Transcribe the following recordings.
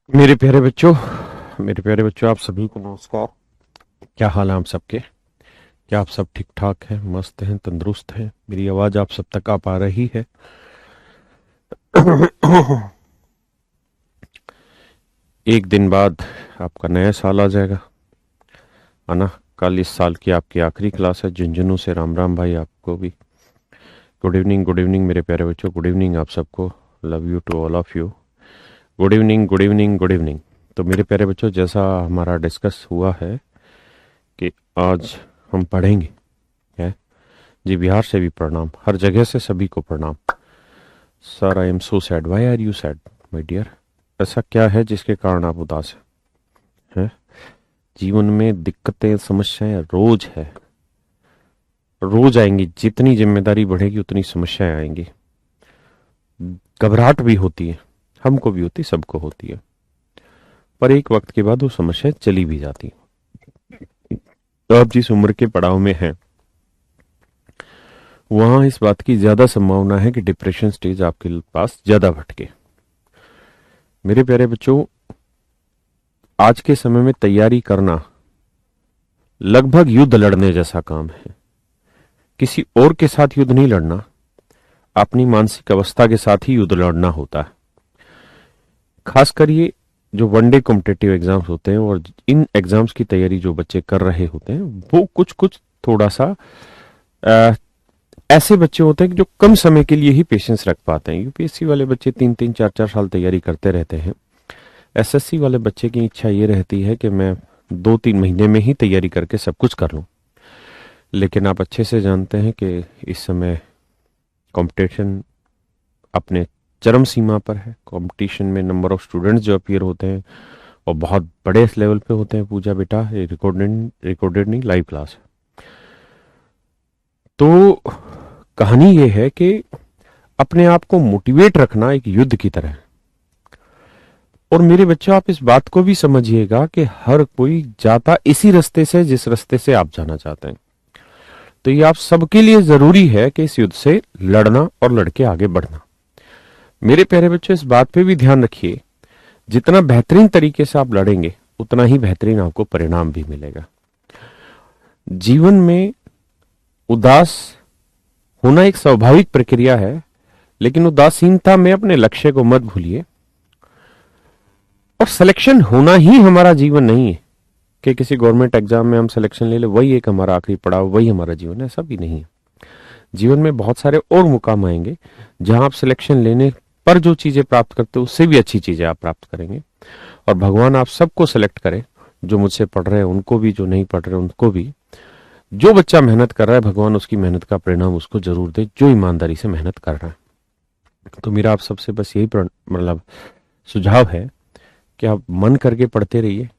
मेरे प्यारे बच्चों आप सभी को नमस्कार। क्या हाल है आप सबके? क्या आप सब ठीक ठाक हैं, मस्त हैं, तंदुरुस्त हैं? मेरी आवाज आप सब तक आ पा रही है? एक दिन बाद आपका नया साल आ जाएगा, है ना? कल इस साल की आपकी आखिरी क्लास है। झुंझुनू से राम राम भाई, आपको भी गुड इवनिंग मेरे प्यारे बच्चों, गुड इवनिंग आप सबको। Love you to all of you. Good evening, good evening, good evening. तो मेरे प्यारे बच्चों, जैसा हमारा डिस्कस हुआ है कि आज हम पढ़ेंगे, है जी। बिहार से भी प्रणाम, हर जगह से सभी को प्रणाम। Sir I am so sad, why are you sad my dear? ऐसा क्या है जिसके कारण आप उदास हैं? जीवन में दिक्कतें समस्याएं रोज है, रोज आएंगी। जितनी जिम्मेदारी बढ़ेगी उतनी समस्याएं आएंगी। घबराहट भी होती है, हमको भी होती, सबको होती है। पर एक वक्त के बाद वो समस्याएं चली भी जाती हैं। तो आप जिस उम्र के पड़ाव में हैं, वहां इस बात की ज्यादा संभावना है कि डिप्रेशन स्टेज आपके पास ज्यादा भटके। मेरे प्यारे बच्चों, आज के समय में तैयारी करना लगभग युद्ध लड़ने जैसा काम है। किसी और के साथ युद्ध नहीं लड़ना, अपनी मानसिक अवस्था के साथ ही युद्ध लड़ना होता है। खासकर ये जो वनडे कॉम्पिटेटिव एग्जाम्स होते हैं और इन एग्जाम्स की तैयारी जो बच्चे कर रहे होते हैं, वो कुछ कुछ थोड़ा सा अ, ऐसे बच्चे होते हैं कि जो कम समय के लिए ही पेशेंस रख पाते हैं। यूपीएससी वाले बच्चे 3-3 4-4 साल तैयारी करते रहते हैं। एसएससी वाले बच्चे की इच्छा ये रहती है कि मैं 2-3 महीने में ही तैयारी करके सब कुछ कर लूं। लेकिन आप अच्छे से जानते हैं कि इस समय कंपटीशन अपने चरम सीमा पर है। कंपटीशन में नंबर ऑफ स्टूडेंट्स जो अपीयर होते हैं और बहुत बड़े लेवल पे होते हैं। पूजा बेटा, ये रिकॉर्डेड नहीं, लाइव क्लास है। तो कहानी ये है कि अपने आप को मोटिवेट रखना एक युद्ध की तरह है। और मेरे बच्चों, आप इस बात को भी समझिएगा कि हर कोई जाता इसी रास्ते से जिस रास्ते से आप जाना चाहते हैं। तो ये आप सबके लिए जरूरी है कि इस युद्ध से लड़ना और लड़के आगे बढ़ना। मेरे प्यारे बच्चों, इस बात पे भी ध्यान रखिए, जितना बेहतरीन तरीके से आप लड़ेंगे उतना ही बेहतरीन आपको परिणाम भी मिलेगा। जीवन में उदास होना एक स्वाभाविक प्रक्रिया है, लेकिन उदासीनता में अपने लक्ष्य को मत भूलिए। और सिलेक्शन होना ही हमारा जीवन नहीं है कि किसी गवर्नमेंट एग्जाम में हम सिलेक्शन ले ले, वही एक हमारा आखिरी पड़ाव, वही हमारा जीवन है। ऐसा भी नहीं है। जीवन में बहुत सारे और मुकाम आएंगे जहां आप सिलेक्शन लेने पर जो चीजें प्राप्त करते हो उससे भी अच्छी चीजें आप प्राप्त करेंगे। और भगवान आप सबको सेलेक्ट करे, जो मुझसे पढ़ रहे हैं उनको भी, जो नहीं पढ़ रहे उनको भी। जो बच्चा मेहनत कर रहा है, भगवान उसकी मेहनत का परिणाम उसको जरूर दे, जो ईमानदारी से मेहनत कर रहा है। तो मेरा आप सबसे बस यही मतलब सुझाव है कि आप मन करके पढ़ते रहिए।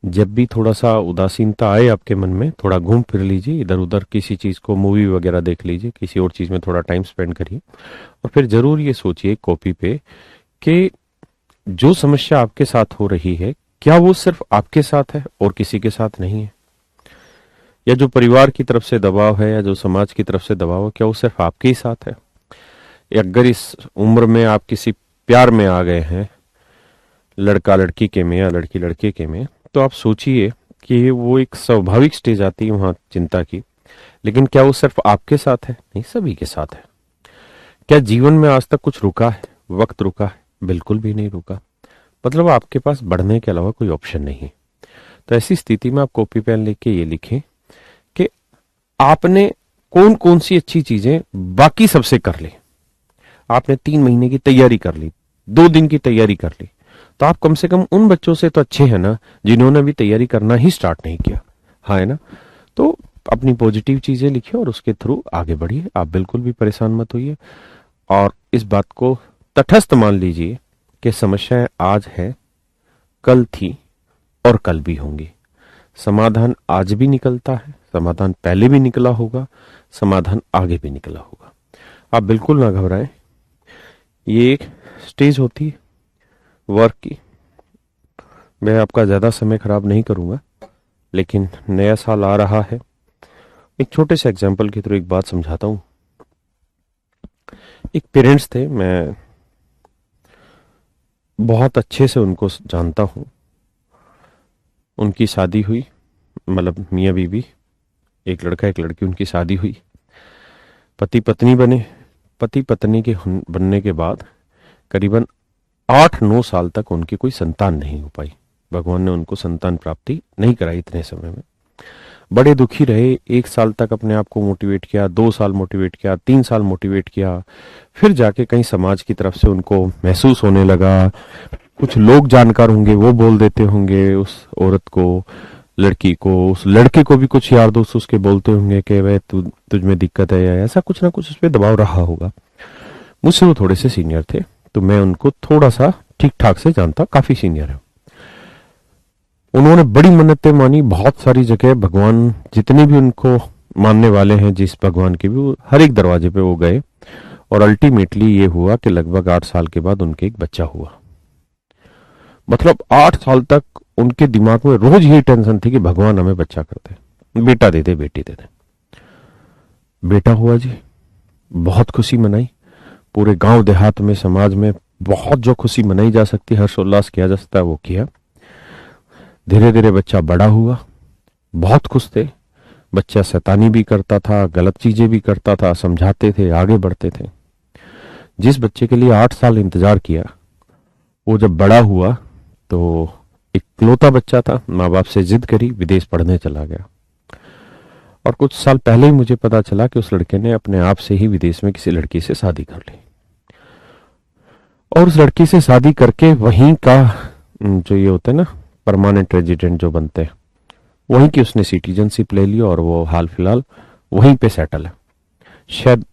जब भी थोड़ा सा उदासीनता आए आपके मन में, थोड़ा घूम फिर लीजिए इधर उधर, किसी चीज को, मूवी वगैरह देख लीजिए, किसी और चीज में थोड़ा टाइम स्पेंड करिए। और फिर जरूर ये सोचिए कॉपी पे कि जो समस्या आपके साथ हो रही है, क्या वो सिर्फ आपके साथ है और किसी के साथ नहीं है? या जो परिवार की तरफ से दबाव है या जो समाज की तरफ से दबाव है, क्या वो सिर्फ आपके ही साथ है? या अगर इस उम्र में आप किसी प्यार में आ गए हैं, लड़का लड़की के में या लड़की लड़के के में, तो आप सोचिए कि वो एक स्वाभाविक स्टेज आती है वहां चिंता की। लेकिन क्या वो सिर्फ आपके साथ है? नहीं, सभी के साथ है। क्या जीवन में आज तक कुछ रुका है, वक्त रुका है? बिल्कुल भी नहीं रुका। मतलब आपके पास बढ़ने के अलावा कोई ऑप्शन नहीं है। तो ऐसी स्थिति में आप कॉपी पेन लेके ये लिखें कि आपने कौन कौन सी अच्छी चीजें बाकी सबसे कर ली। आपने 3 महीने की तैयारी कर ली, 2 दिन की तैयारी कर ली, तो आप कम से कम उन बच्चों से तो अच्छे हैं ना जिन्होंने अभी तैयारी करना ही स्टार्ट नहीं किया। हाँ, है ना? तो अपनी पॉजिटिव चीजें लिखिए और उसके थ्रू आगे बढ़िए। आप बिल्कुल भी परेशान मत होइए और इस बात को तटस्थ मान लीजिए कि समस्याएं आज है, कल थी और कल भी होंगी। समाधान आज भी निकलता है, समाधान पहले भी निकला होगा, समाधान आगे भी निकला होगा। आप बिल्कुल ना घबराएं। ये एक स्टेज होती है वर्क की। मैं आपका ज्यादा समय खराब नहीं करूंगा, लेकिन नया साल आ रहा है। एक छोटे से एग्जाम्पल के थ्रू एक बात समझाता हूं। एक पेरेंट्स थे, मैं बहुत अच्छे से उनको जानता हूँ। उनकी शादी हुई, मतलब मियाँ बीवी, एक लड़का एक लड़की, उनकी शादी हुई, पति पत्नी बने। पति पत्नी के बनने के बाद करीबन 8-9 साल तक उनकी कोई संतान नहीं हो पाई। भगवान ने उनको संतान प्राप्ति नहीं कराई इतने समय में। बड़े दुखी रहे। 1 साल तक अपने आप को मोटिवेट किया, 2 साल मोटिवेट किया, 3 साल मोटिवेट किया, फिर जाके कहीं समाज की तरफ से उनको महसूस होने लगा। कुछ लोग जानकार होंगे, वो बोल देते होंगे उस औरत को, लड़की को, उस लड़के को भी कुछ यार दोस्त उसके बोलते होंगे कि वह तुझ में दिक्कत है, या ऐसा कुछ ना कुछ उस पर दबाव रहा होगा। मुझसे वो थोड़े से सीनियर थे, तो मैं उनको थोड़ा सा ठीक ठाक से जानता, काफी सीनियर है। उन्होंने बड़ी मन्नतें मानी, बहुत सारी जगह भगवान जितने भी उनको मानने वाले हैं, जिस भगवान के भी, हर एक दरवाजे पे वो गए, और अल्टीमेटली ये हुआ कि लगभग 8 साल के बाद उनके एक बच्चा हुआ। मतलब 8 साल तक उनके दिमाग में रोज यही टेंशन थी कि भगवान हमें बच्चा कर दे, बेटा दे दे, बेटी दे दे। बेटा हुआ जी, बहुत खुशी मनाई। पूरे गांव देहात में, समाज में बहुत जो खुशी मनाई जा सकती, हर्षोल्लास किया जा सकता है, वो किया। धीरे धीरे बच्चा बड़ा हुआ, बहुत खुश थे। बच्चा शैतानी भी करता था, गलत चीजें भी करता था, समझाते थे, आगे बढ़ते थे। जिस बच्चे के लिए 8 साल इंतजार किया, वो जब बड़ा हुआ तो इकलौता बच्चा था, माँ बाप से जिद करी, विदेश पढ़ने चला गया। और कुछ साल पहले ही मुझे पता चला कि उस लड़के ने अपने आप से ही विदेश में किसी लड़की से शादी कर ली, और उस लड़की से शादी करके वहीं का जो ये होता है ना परमानेंट रेजिडेंट जो बनते हैं, वहीं की उसने सिटीजनशिप ले ली, और वो हाल फिलहाल वहीं पे सेटल है। शायद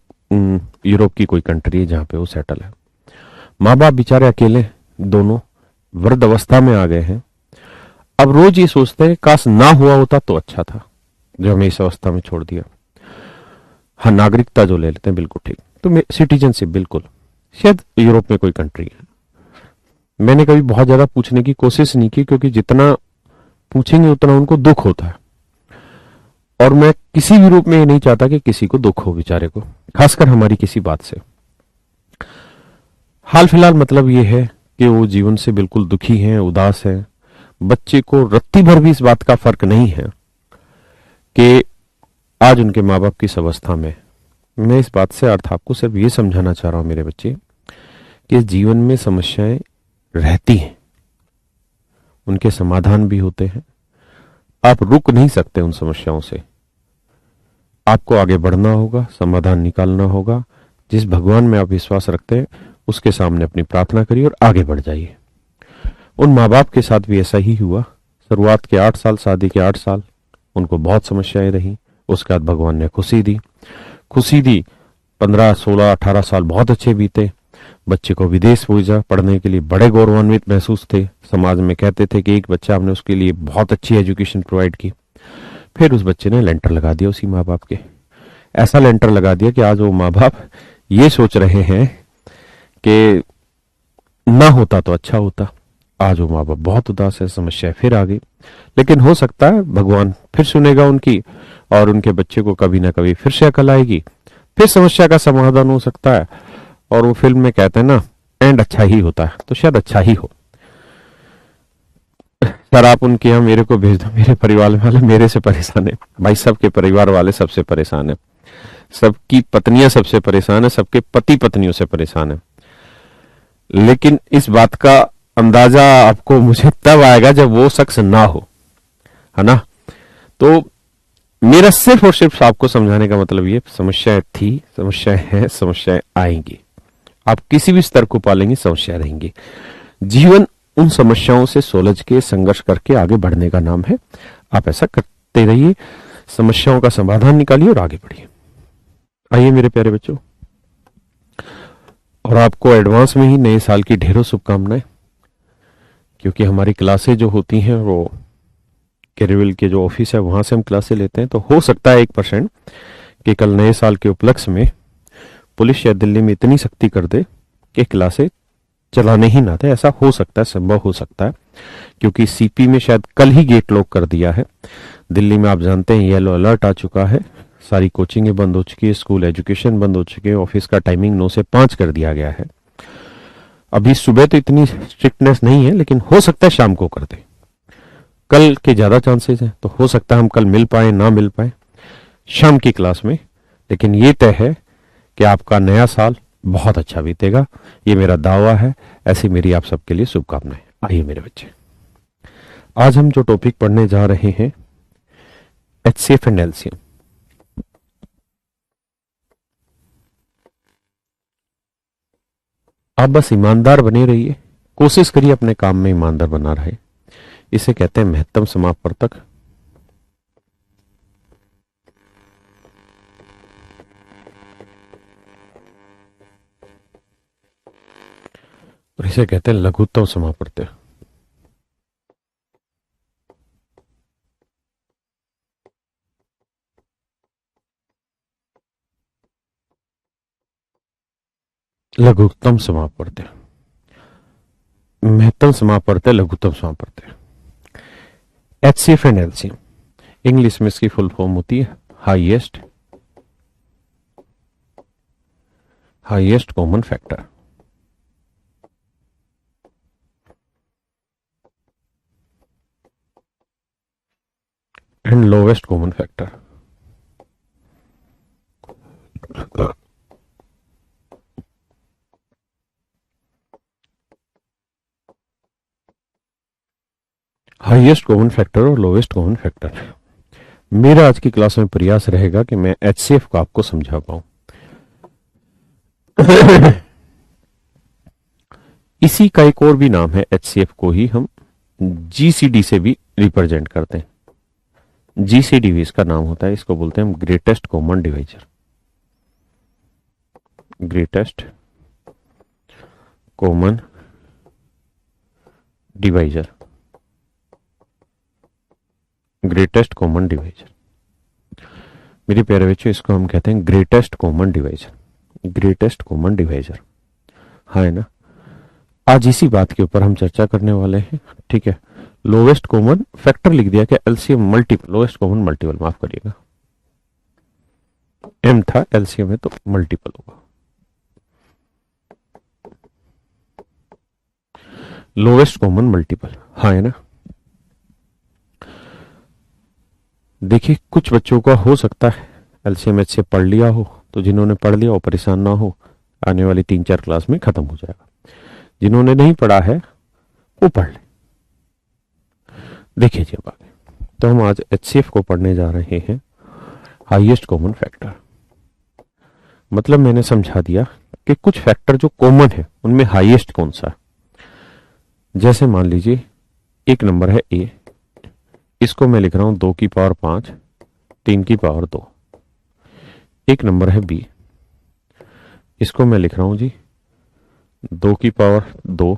यूरोप की कोई कंट्री है जहां पे वो सेटल है। माँ बाप बेचारे अकेले, दोनों वृद्ध अवस्था में आ गए हैं। अब रोज ये सोचते हैं काश ना हुआ होता तो अच्छा था, जो हमें इस अवस्था में छोड़ दिया। हाँ, नागरिकता जो ले लेते हैं, बिल्कुल ठीक, तो सिटीजनशिप बिल्कुल, शायद यूरोप में कोई कंट्री है। मैंने कभी बहुत ज्यादा पूछने की कोशिश नहीं की, क्योंकि जितना पूछेंगे उतना उनको दुख होता है, और मैं किसी भी रूप में ये नहीं चाहता कि किसी को दुख हो बेचारे को, खासकर हमारी किसी बात से। हाल फिलहाल मतलब ये है कि वो जीवन से बिल्कुल दुखी हैं, उदास हैं। बच्चे को रत्ती भर भी इस बात का फर्क नहीं है कि आज उनके माँ बाप किस अवस्था में। मैं इस बात से अर्थ आपको सिर्फ ये समझाना चाह रहा हूं मेरे बच्चे, कि जीवन में समस्याएं रहती हैं, उनके समाधान भी होते हैं। आप रुक नहीं सकते उन समस्याओं से, आपको आगे बढ़ना होगा, समाधान निकालना होगा। जिस भगवान में आप विश्वास रखते हैं उसके सामने अपनी प्रार्थना करिए और आगे बढ़ जाइए। उन माँ बाप के साथ भी ऐसा ही हुआ। शुरुआत के 8 साल, शादी के 8 साल उनको बहुत समस्याएं रही। उसके बाद भगवान ने खुशी दी। 15, 16, 18 साल बहुत अच्छे बीते। बच्चे को विदेश भेजा पढ़ने के लिए, बड़े गौरवान्वित महसूस थे। समाज में कहते थे कि एक बच्चा, हमने उसके लिए बहुत अच्छी एजुकेशन प्रोवाइड की। फिर उस बच्चे ने लेंटर लगा दिया उसी माँ बाप के, ऐसा लेंटर लगा दिया कि आज वो माँ बाप ये सोच रहे हैं कि ना होता तो अच्छा होता। आज वो माँ बाप बहुत उदास है, समस्या फिर आ गई। लेकिन हो सकता है भगवान फिर सुनेगा उनकी, और उनके बच्चे को कभी ना कभी फिर से अकल आएगी, फिर समस्या का समाधान हो सकता है। और वो फिल्म में कहते हैं ना, एंड अच्छा ही होता है, तो शायद अच्छा ही हो। सर आप उनके यहाँ मेरे को भेज दो, मेरे परिवार वाले मेरे से परेशान है भाई, सबके परिवार वाले सबसे परेशान है, सबकी पत्नियां सबसे परेशान है, सबके पति पत्नियों से परेशान है। लेकिन इस बात का अंदाजा आपको मुझे तब आएगा जब वो शख्स ना हो, है ना। तो मेरा सिर्फ और सिर्फ आपको समझाने का मतलब ये, समस्याएं थी, समस्याएं हैं, समस्याएं आएंगी। आप किसी भी स्तर को पालेंगे, समस्या रहेंगी। जीवन उन समस्याओं से सुलझ के, संघर्ष करके आगे बढ़ने का नाम है। आप ऐसा करते रहिए, समस्याओं का समाधान निकालिए और आगे बढ़िए। आइए मेरे प्यारे बच्चों, और आपको एडवांस में ही नए साल की ढेरों शुभकामनाएं, क्योंकि हमारी क्लासें जो होती हैं वो कैरीविल के जो ऑफिस है वहां से हम क्लासें लेते हैं। तो हो सकता है 1% कि कल नए साल के उपलक्ष्य में पुलिस या दिल्ली में इतनी सख्ती कर दे कि क्लासें चलाने ही ना थे। ऐसा हो सकता है, संभव हो सकता है, क्योंकि सीपी में शायद कल ही गेट लॉक कर दिया है। दिल्ली में आप जानते हैं येलो अलर्ट आ चुका है, सारी कोचिंगें बंद हो चुकी है, स्कूल एजुकेशन बंद हो चुके हैं, ऑफिस का टाइमिंग 9 से 5 कर दिया गया है। अभी सुबह तो इतनी स्ट्रिक्टनेस नहीं है, लेकिन हो सकता है शाम को कर दे। कल के ज्यादा चांसेस हैं, तो हो सकता है हम कल मिल पाए ना मिल पाए शाम की क्लास में। लेकिन ये तय है कि आपका नया साल बहुत अच्छा बीतेगा, ये मेरा दावा है। ऐसी मेरी आप सबके लिए शुभकामनाएं। आइए मेरे बच्चे, आज हम जो टॉपिक पढ़ने जा रहे हैं, एचसीएफ एंड एलसीएम। आप बस ईमानदार बने रहिए, कोशिश करिए अपने काम में ईमानदार बना रहे। इसे कहते हैं महत्तम समापवर्तक। और इसे कहते हैं लघुत्तम समापवर्तक। लघुत्तम समापवर्तक, महत्तम समापवर्तक, लघुत्तम समापवर्तक। एचसीएफ एंड एलसीएम, इंग्लिश में इसकी फुल फॉर्म होती है highest common factor. And lowest common factor. Highest common factor और लोवेस्ट कॉमन फैक्टर। मेरा आज की क्लास में प्रयास रहेगा कि मैं एचसीएफ को आपको समझा पाऊं। इसी का एक और भी नाम है, एचसीएफ को ही हम जीसीडी से भी रिप्रेजेंट करते हैं। जीसीडी भी इसका नाम होता है, इसको बोलते हैं हम greatest common divisor. Greatest common divisor, greatest common divisor. मेरे प्यारे बच्चों, इसको हम कहते हैं greatest common divisor. Greatest common divisor, हाँ है ना। आज इसी बात के ऊपर हम चर्चा करने वाले हैं, ठीक है। लोवेस्ट कॉमन फैक्टर लिख दिया, क्या LCM multiple, lowest common multiple, माफ करिएगा, एम था, एलसीएम है तो मल्टीपल होगा। लोवेस्ट कॉमन मल्टीपल, हाँ है ना। देखिए, कुछ बच्चों का हो सकता है एलसीएम एच से पढ़ लिया हो, तो जिन्होंने पढ़ लिया वो परेशान ना हो, आने वाली 3-4 क्लास में खत्म हो जाएगा। जिन्होंने नहीं पढ़ा है वो पढ़ ले। देखिए जी, अब आगे तो हम आज एचसीएफ को पढ़ने जा रहे हैं, हाईएस्ट कॉमन फैक्टर। मतलब मैंने समझा दिया कि कुछ फैक्टर जो कॉमन है उनमें हाईएस्ट कौन सा है। जैसे मान लीजिए एक नंबर है ए, इसको मैं लिख रहा हूं 2 की पावर 5, 3 की पावर 2। एक नंबर है बी, इसको मैं लिख रहा हूं जी 2 की पावर 2,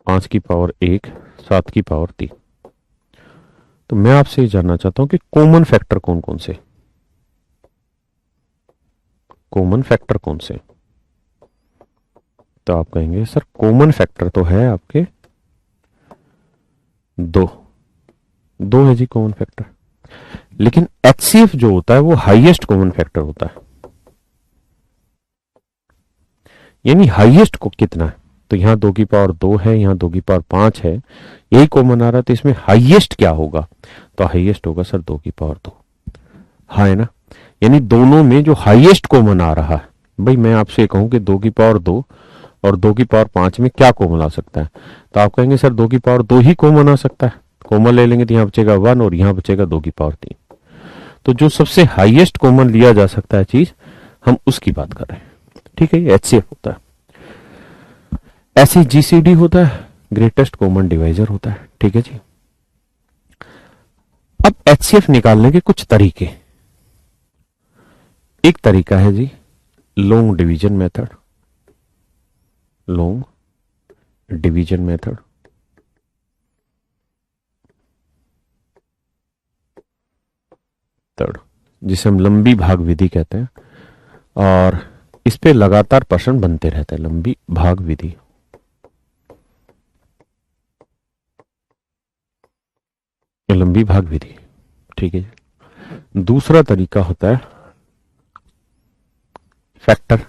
5 की पावर 1, 7 की पावर 3। तो मैं आपसे ये जानना चाहता हूं कि कॉमन फैक्टर कौन कौन से, कॉमन फैक्टर कौन से। तो आप कहेंगे सर कॉमन फैक्टर तो है आपके दो है जी कॉमन फैक्टर, लेकिन एचसीएफ जो होता है वो हाईएस्ट कॉमन फैक्टर होता है। यानी हाईएस्ट को कितना है, तो यहां 2 की पावर 2 है, यहां 2 की पावर 5 है, यही कॉमन आ रहा है, तो इसमें हाईएस्ट क्या होगा, तो हाईएस्ट होगा सर 2 की पावर 2, हाँ है ना। यानी दोनों में जो हाईएस्ट कॉमन आ रहा है, भाई मैं आपसे कहूं कि 2 की पावर 2 और 2 की पावर 5 में क्या कॉमन आ सकता है, तो आप कहेंगे सर 2 की पावर 2 ही कॉमन आ सकता है। कॉमन ले लेंगे तो यहां बचेगा 1 और यहां बचेगा 2 की पावर 3। तो जो सबसे हाईएस्ट कॉमन लिया जा सकता है चीज, हम उसकी बात कर रहे हैं, ठीक है। ये एचसीएफ होता है। ऐसे जीसीडी होता है, ग्रेटेस्ट कॉमन डिवाइजर होता है, ठीक है जी। अब एचसीएफ निकालने के कुछ तरीके, एक तरीका है जी long division method, long division method. Third, जिसे हम लंबी भाग विधि कहते हैं, और इस पे लगातार प्रश्न बनते रहते हैं, लंबी भाग विधि। लंबी भाग विधि, ठीक है। दूसरा तरीका होता है फैक्टर,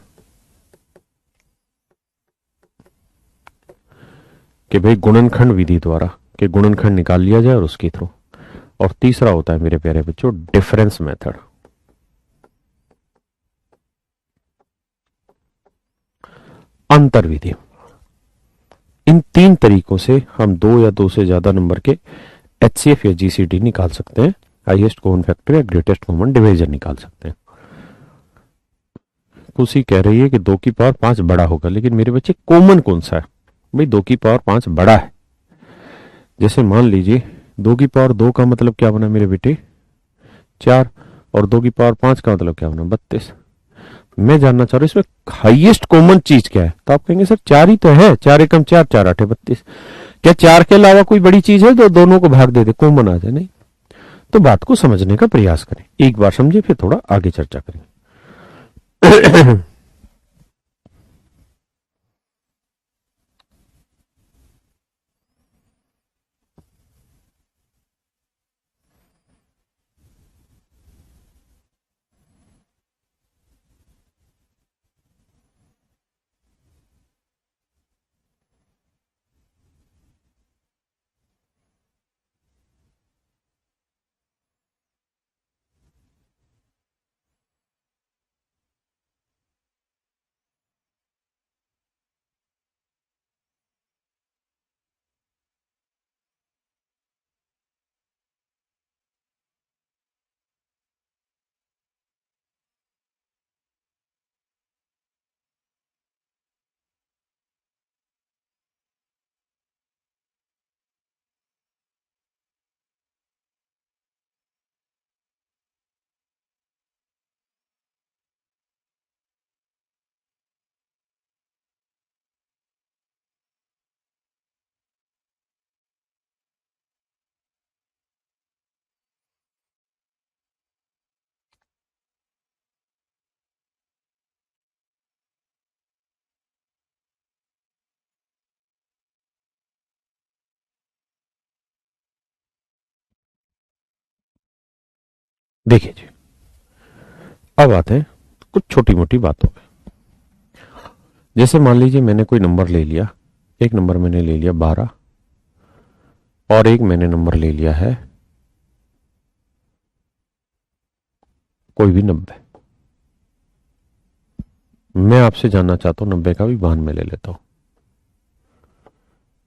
कि भाई गुणनखंड विधि द्वारा कि गुणनखंड निकाल लिया जाए और उसके थ्रू। और तीसरा होता है मेरे प्यारे बच्चों डिफरेंस मेथड। अंतर विधि। इन तीन तरीकों से हम दो या दो से ज्यादा नंबर के एचसीएफ या जीसीडी निकाल सकते हैं, हाईएस्ट कॉमन फैक्टर या ग्रेटेस्ट कॉमन डिवीजर निकाल सकते हैं। कुछ कह रही है कि 2 की पावर 5 बड़ा होगा, लेकिन मेरे बच्चे कॉमन कौन सा है? भाई 2 की पावर 5 बड़ा है। जैसे मान लीजिए 2 की पावर 2 का मतलब क्या बना मेरे बेटे? 4। और 2 की पावर 5 का मतलब क्या बना? 32। मैं जानना चाह रहा हूं इसमें हाईएस्ट कॉमन चीज क्या है? तो आप कहेंगे सर 4 ही तो है, 4 एकम 4, 4 8 32। क्या 4 के अलावा कोई बड़ी चीज है जो दोनों को भाग दे दे, कॉमन आ जाए? नहीं। तो बात को समझने का प्रयास करें, एक बार समझे फिर थोड़ा आगे चर्चा करें। देखिए जी, अब आते हैं कुछ छोटी मोटी बातों पे। जैसे मान लीजिए मैंने कोई नंबर ले लिया, एक नंबर मैंने ले लिया 12 और एक मैंने नंबर ले लिया है कोई भी 90। मैं आपसे जानना चाहता हूं, 90 का भी मान में ले लेता हूं।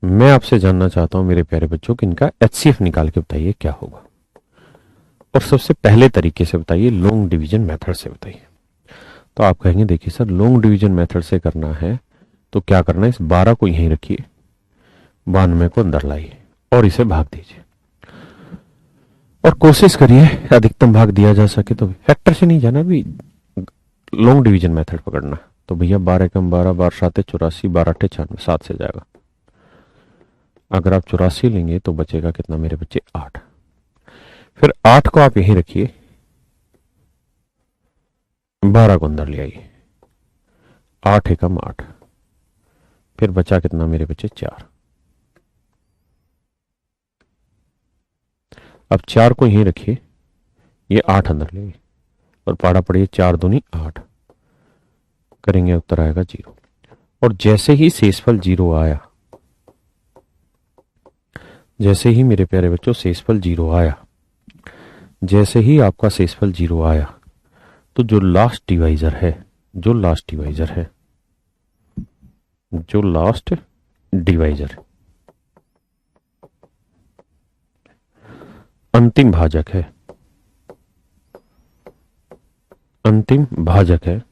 मैं आपसे जानना चाहता हूं मेरे प्यारे बच्चों कि इनका एचसीएफ निकाल के बताइए क्या होगा। और सबसे पहले तरीके से बताइए, लॉन्ग डिवीजन मेथड से बताइए। तो आप कहेंगे देखिए सर लॉन्ग डिवीजन मेथड से करना है तो क्या करना है, इस 12 को यहीं रखिए, 92 को अंदर लाइए और इसे भाग दीजिए और कोशिश करिए अधिकतम भाग दिया जा सके तो फैक्टर से नहीं जाना, भी लॉन्ग डिवीजन मेथड पकड़ना। तो भैया 12 कम 12, 12 7 84, 12 8 96, 7 से जाएगा। अगर आप 84 लेंगे तो बचेगा कितना मेरे बच्चे? 8। फिर 8 को आप यहीं रखिए, 12 को अंदर ले आइए, 8 एकम 8। फिर बचा कितना मेरे बच्चे? 4। अब 4 को यहीं रखिए, ये 8 अंदर ले आइए और पाड़ा पड़िए 4 दूनी 8। करेंगे उत्तर आएगा 0। और जैसे ही शेषफल 0 आया, जैसे ही मेरे प्यारे बच्चों शेषफल 0 आया, जैसे ही आपका शेषफल 0 आया तो जो लास्ट डिवाइजर है, जो लास्ट डिवाइजर है, जो लास्ट डिवाइजर अंतिम भाजक है, अंतिम भाजक है,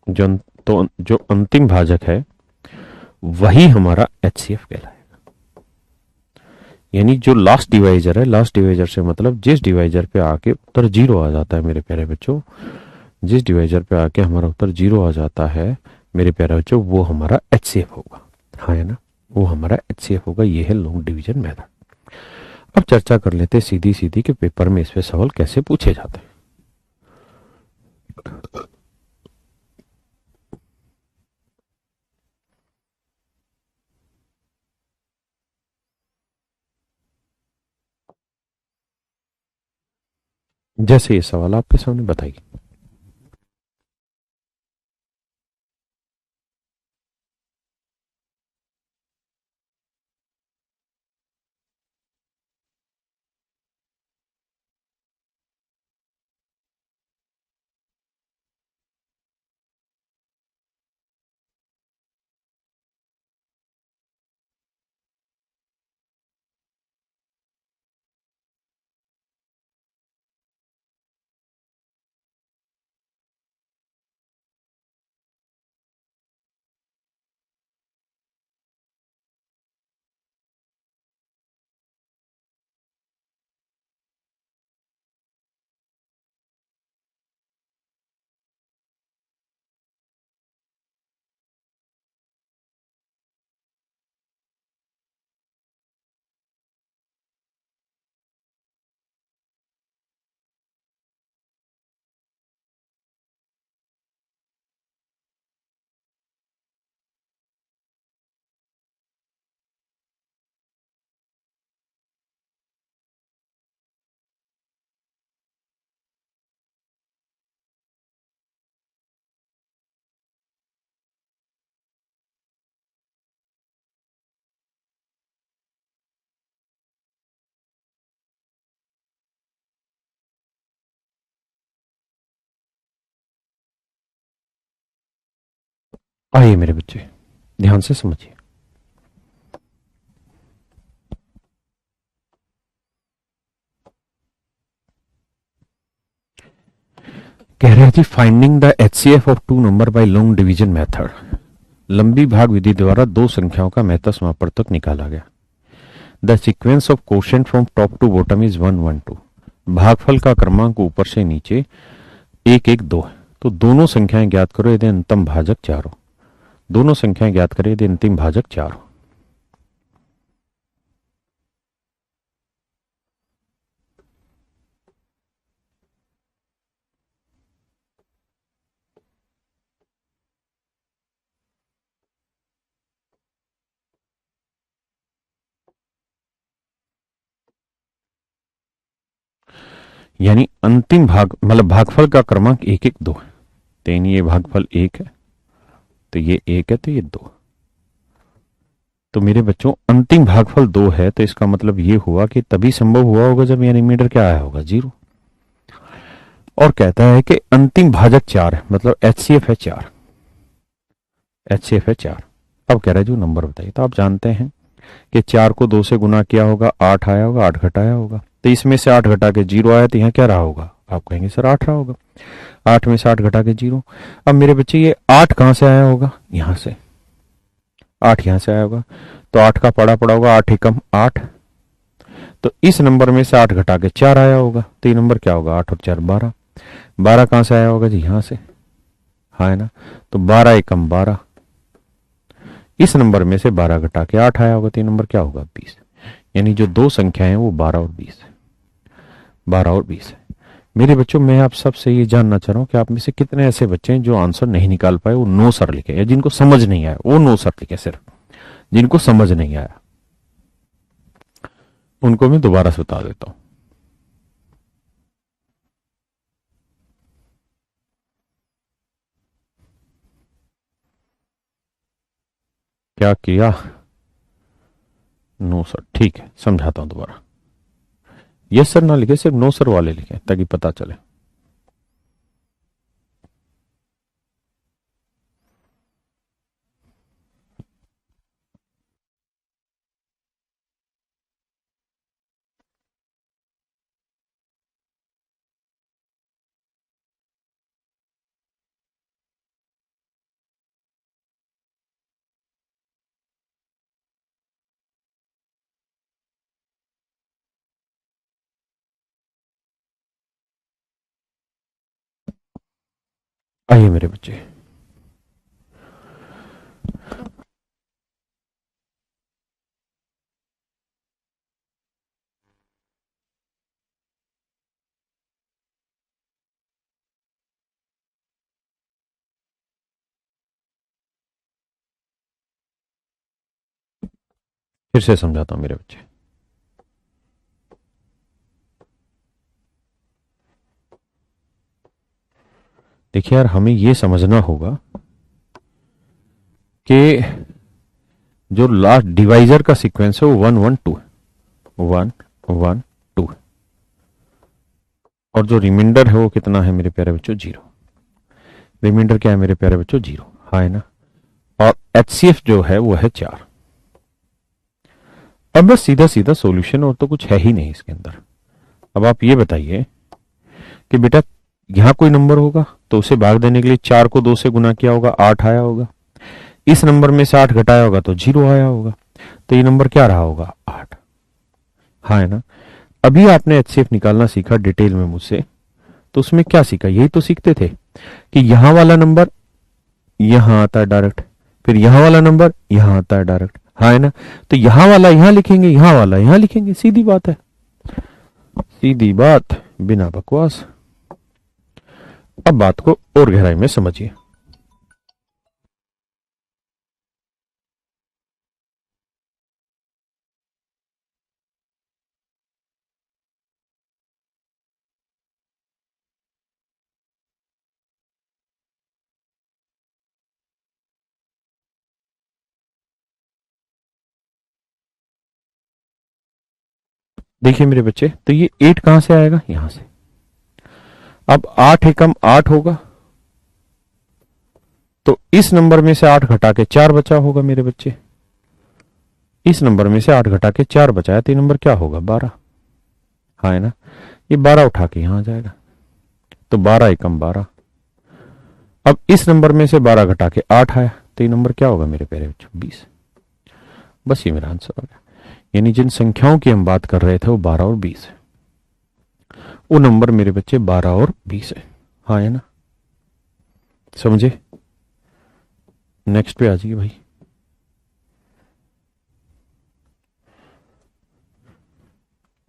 जो तो जो अंतिम भाजक है वही हमारा एचसीएफ कहलाएगा। यानी जो लास्ट डिवाइजर है, लास्ट डिवाइजर से मतलब जिस डिवाइजर पे आके उत्तर 0 आ जाता है मेरे प्यारे बच्चों, जिस डिवाइजर पे आके हमारा उत्तर 0 आ जाता है मेरे प्यारे बच्चों, वो हमारा एचसीएफ होगा। हाँ है ना, वो हमारा एचसीएफ होगा। ये है लॉन्ग डिवीजन मेथड। अब चर्चा कर लेते हैं सीधी सीधी कि पेपर में इस पे सवाल कैसे पूछे जाते हैं। जैसे ये सवाल आपके सामने बताइए। आइए मेरे बच्चे, ध्यान से समझिए। कह रहे थे finding the HCF of two number by long division method. लंबी भाग विधि द्वारा दो संख्याओं का महत्तम समापवर्तक निकाला गया। The sequence of quotient from top to bottom is 1 1 2। भागफल का क्रमांक ऊपर से नीचे 1 1 2 है। तो दोनों संख्याएं ज्ञात करो यदि अंतिम भाजक 4 हो। दोनों संख्याएं ज्ञात करें यदि अंतिम भाजक 4 हो। यानी अंतिम भाग मतलब भागफल का क्रमांक 1 1 2 है। तो यानी ये भागफल 1 है, तो ये 1 है, तो ये 2। तो मेरे बच्चों अंतिम भागफल 2 है, तो इसका मतलब ये हुआ कि तभी संभव हुआ होगा जब ये रिमाइंडर क्या आया होगा, 0। और कहता है कि अंतिम भाजक 4 है, मतलब एचसीएफ है 4। एचसीएफ है 4। अब कह रहा है जो नंबर बताइए। तो आप जानते हैं कि 4 को 2 से गुना किया होगा, 8 आया होगा, 8 घटाया होगा। तो इसमें से 8 घटा के 0 आया, तो यहाँ क्या रहा होगा? आप कहेंगे सर 8 रहा होगा। 8 में से 8 घटा के 0। अब मेरे बच्चे ये 8 कहां से आया होगा? यहां से 8 यहां से आया होगा। तो 8 का पड़ा पड़ा होगा, 8 एकम 8। तो इस नंबर में से 8 घटा के 4 आया होगा। तो ये नंबर क्या होगा? 8 और 4 12। 12 कहां से आया होगा जी? यहां से, हाँ है ना। तो 12 एकम 12। इस नंबर में से 12 घटा के 8 आया होगा, तो ये नंबर क्या होगा? 20। यानी जो दो संख्याएं हैं वो 12 और 20 है। 12 और 20 है। मेरे बच्चों मैं आप सबसे ये जानना चाह रहा हूं कि आप में से कितने ऐसे बच्चे हैं जो आंसर नहीं निकाल पाए, वो नो सर लिखे, या जिनको समझ नहीं आया वो नो सर लिखे। सिर्फ जिनको समझ नहीं आया उनको मैं दोबारा से बता देता हूं। क्या किया? नो सर, ठीक है, समझाता हूं दोबारा। यस सर ना लिखे, सिर्फ नो सर वाले लिखे ताकि पता चले। आइए मेरे बच्चे, फिर से समझाता हूं मेरे बच्चे। देखिए यार, हमें यह समझना होगा कि जो लास्ट डिवाइजर का सीक्वेंस है वो 1 1 2 है। 1 1 2 है। और जो रिमाइंडर है वो कितना है मेरे प्यारे बच्चों? 0। रिमाइंडर क्या है मेरे प्यारे बच्चों? 0, हाँ है ना। और एचसीएफ जो है वो है 4। अब बस सीधा सीधा सॉल्यूशन, और तो कुछ है ही नहीं इसके अंदर। अब आप ये बताइए कि बेटा यहां कोई नंबर होगा तो उसे भाग देने के लिए 4 को 2 से गुना किया होगा, 8 आया होगा। इस नंबर में से 8 घटाया होगा तो 0 आया होगा। तो ये नंबर क्या रहा होगा? 8, हाँ है ना। अभी आपने एचसीएफ निकालना सीखा डिटेल में मुझसे, तो उसमें क्या सीखा? यही तो सीखते थे कि यहां वाला नंबर यहां आता है डायरेक्ट, फिर यहां वाला नंबर यहां आता है डायरेक्ट, हाँ है ना। तो यहां वाला यहां लिखेंगे, यहां वाला यहां लिखेंगे, सीधी बात है। सीधी बात, बिना बकवास। अब बात को और गहराई में समझिए। देखिए मेरे बच्चे, तो ये 8 कहां से आएगा? यहां से। अब 8 एकम 8 होगा, तो इस नंबर में से 8 घटा के 4 बचा होगा मेरे बच्चे। इस नंबर में से 8 घटा के 4 बचाया तो ये नंबर क्या होगा? 12। हाँ है ना? ये 12 उठा के यहां आ जाएगा, तो 12 एकम 12। अब इस नंबर में से 12 घटा के 8 आया तो ये नंबर क्या होगा मेरे प्यारे बच्चों? 20। बस ये मेरा आंसर हो गया। यानी जिन संख्याओं की हम बात कर रहे थे वो 12 और 20 है, वो नंबर मेरे बच्चे 12 और 20 है। हाँ है ना? समझे? नेक्स्ट पे आ जाइए भाई।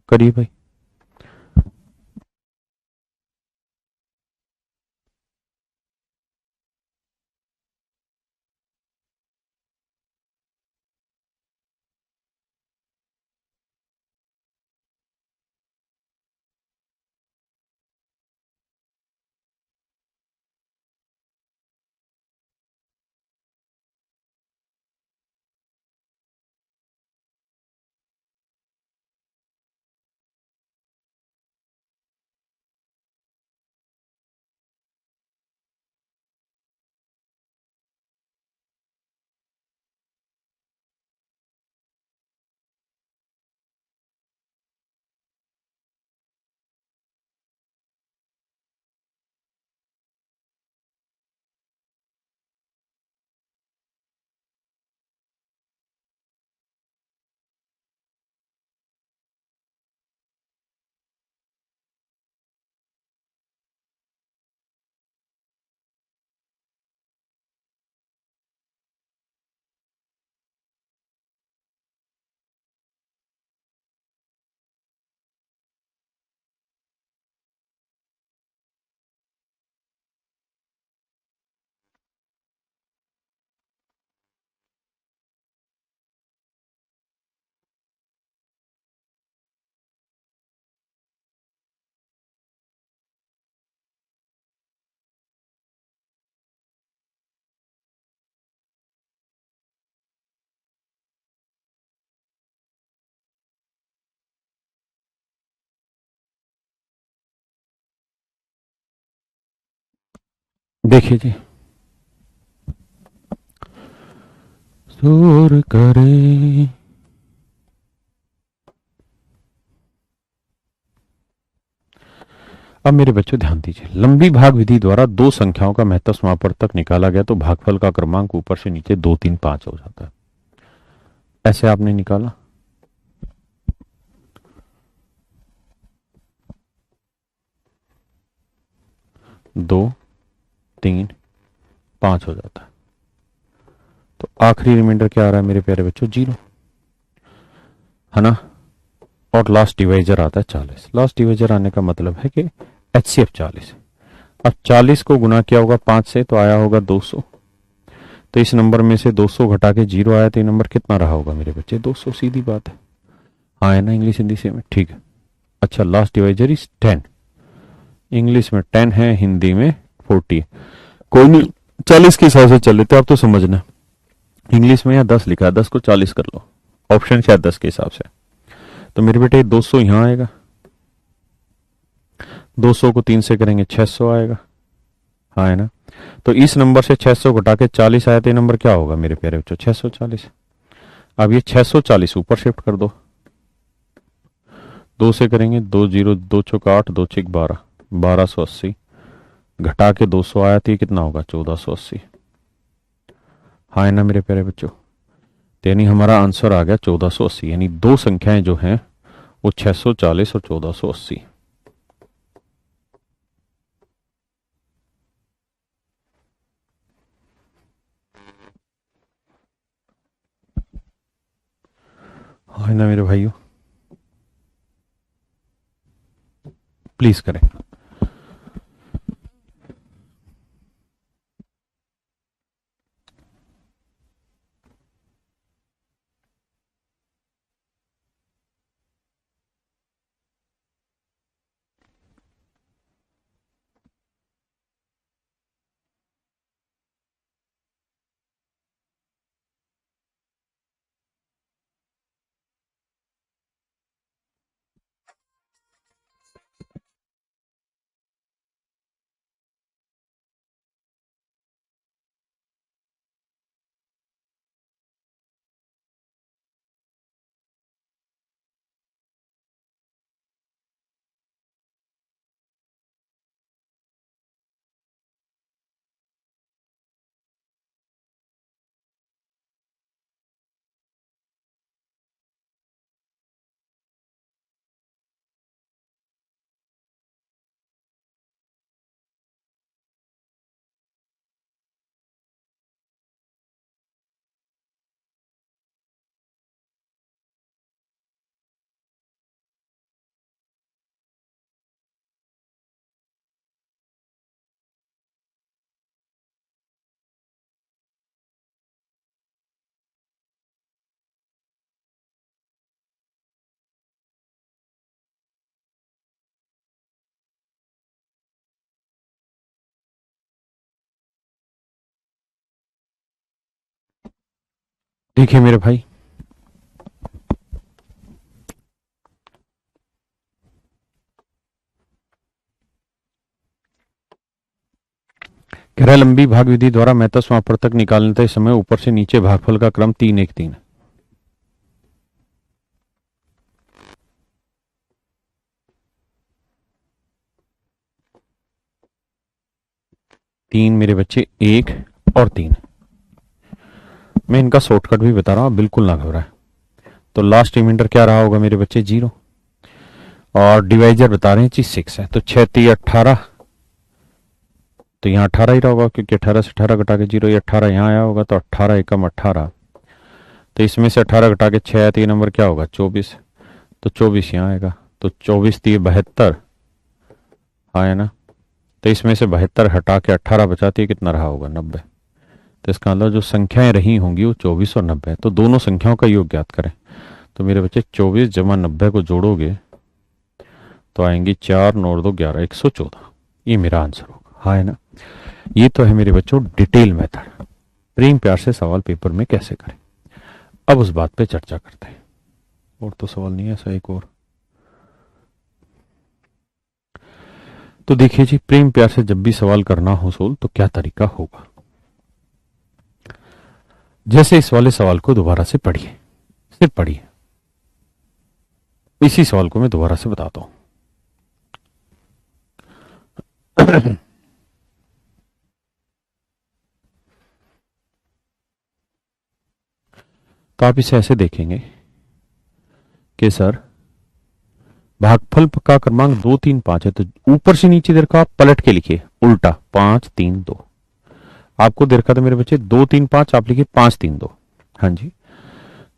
करिए भाई। देखिए जी, शोर करे। अब मेरे बच्चों ध्यान दीजिए, लंबी भाग विधि द्वारा दो संख्याओं का महत्तम समापन तक निकाला गया तो भागफल का क्रमांक ऊपर से नीचे 2 3 5 हो जाता है। ऐसे आपने निकाला, 2 3 5 हो जाता है, तो आखिरी रिमाइंडर क्या आ रहा है मेरे प्यारे बच्चों? 0, है ना? और लास्ट डिवाइजर आता है 40। लास्ट डिवाइजर आने का मतलब है कि एचसीएफ 40 है। अब 40 को गुना किया होगा 5 से तो आया होगा 200। तो इस नंबर में से 200 घटा के 0 आया तो ये नंबर कितना रहा होगा मेरे बच्चे? 200। सीधी बात है। हाँ है ना? इंग्लिश हिंदी से में ठीक है। अच्छा, लास्ट डिवाइजर इज 10। इंग्लिश में 10 है, हिंदी में 40। कोई नहीं, 40 के हिसाब से चल लेते, आप तो समझना। इंग्लिश में यहाँ 10 लिखा है, 10 को 40 कर लो, ऑप्शन शायद 10 के हिसाब से। तो मेरे बेटे 200 यहाँ आएगा, 200 को 3 से करेंगे 600 आएगा। हाँ है ना? तो इस नंबर से 600 घटा के 40 आया तो ये नंबर क्या होगा मेरे प्यारे बच्चों? 640। अब ये 640 ऊपर शिफ्ट कर दो, 2 से करेंगे 2 0, 2 चौक 8, 2 6 12, 1280 घटा के 200 आया तो ये कितना होगा? 1480। हाँ है ना मेरे प्यारे बच्चों? तो यानी हमारा आंसर आ गया 1480। यानी दो संख्याएं जो हैं वो 640 और 1480। हाँ है ना मेरे भाइयों? प्लीज करें। देखिए मेरे भाई, कह रहा है लंबी भाग विधि द्वारा महत्तम समापवर्तक निकालने तक समय ऊपर से नीचे भागफल का क्रम 3 1 3 है। तीन मेरे बच्चे, 1 और 3। मैं इनका शॉर्टकट भी बता रहा हूं, बिल्कुल ना घबराए। तो लास्ट रिमाइंडर क्या रहा होगा मेरे बच्चे, 0। और डिवाइजर बता रहे हैं जी 6 है, तो 6 3 18, तो यहाँ 18 ही रहा होगा, क्योंकि 18 से 18 घटा के 0, ये 18 यहाँ आया होगा, तो 18 एकम 18। तो इसमें से 18 घटा के 6 3 नंबर क्या होगा, 24। तो 24 यहाँ आएगा, तो 24 3 72 आया ना। तो इसमें से 72 हटा के 18 बचाती है, कितना रहा होगा, 90। तो इसका मतलब जो संख्याएं रही होंगी वो 24 और 90। तो दोनों संख्याओं का योग ज्ञात करें। तो मेरे बच्चे 24 जमा 90 को जोड़ोगे तो आएंगी 4 9 और 2 11, 114। ये मेरा आंसर होगा, हाँ है ना। ये तो है मेरे बच्चों डिटेल मेथड, प्रेम प्यार से सवाल पेपर में कैसे करें। अब उस बात पे चर्चा करते हैं। और तो सवाल नहीं है ऐसा एक और। तो देखिए जी, प्रेम प्यार से जब भी सवाल करना हो सोल तो क्या तरीका होगा। जैसे इस वाले सवाल को दोबारा से पढ़िए, सिर्फ पढ़िए। इसी सवाल को मैं दोबारा से बताता हूं। तो आप इसे ऐसे देखेंगे कि सर भागफल का क्रमांक 2 3 5 है, तो ऊपर से नीचे देर का आप पलट के लिखिए उल्टा, 5 3 2। आपको देर का तो मेरे बच्चे 2 3 5, आप लिखिए 5 3 2। हाँ जी।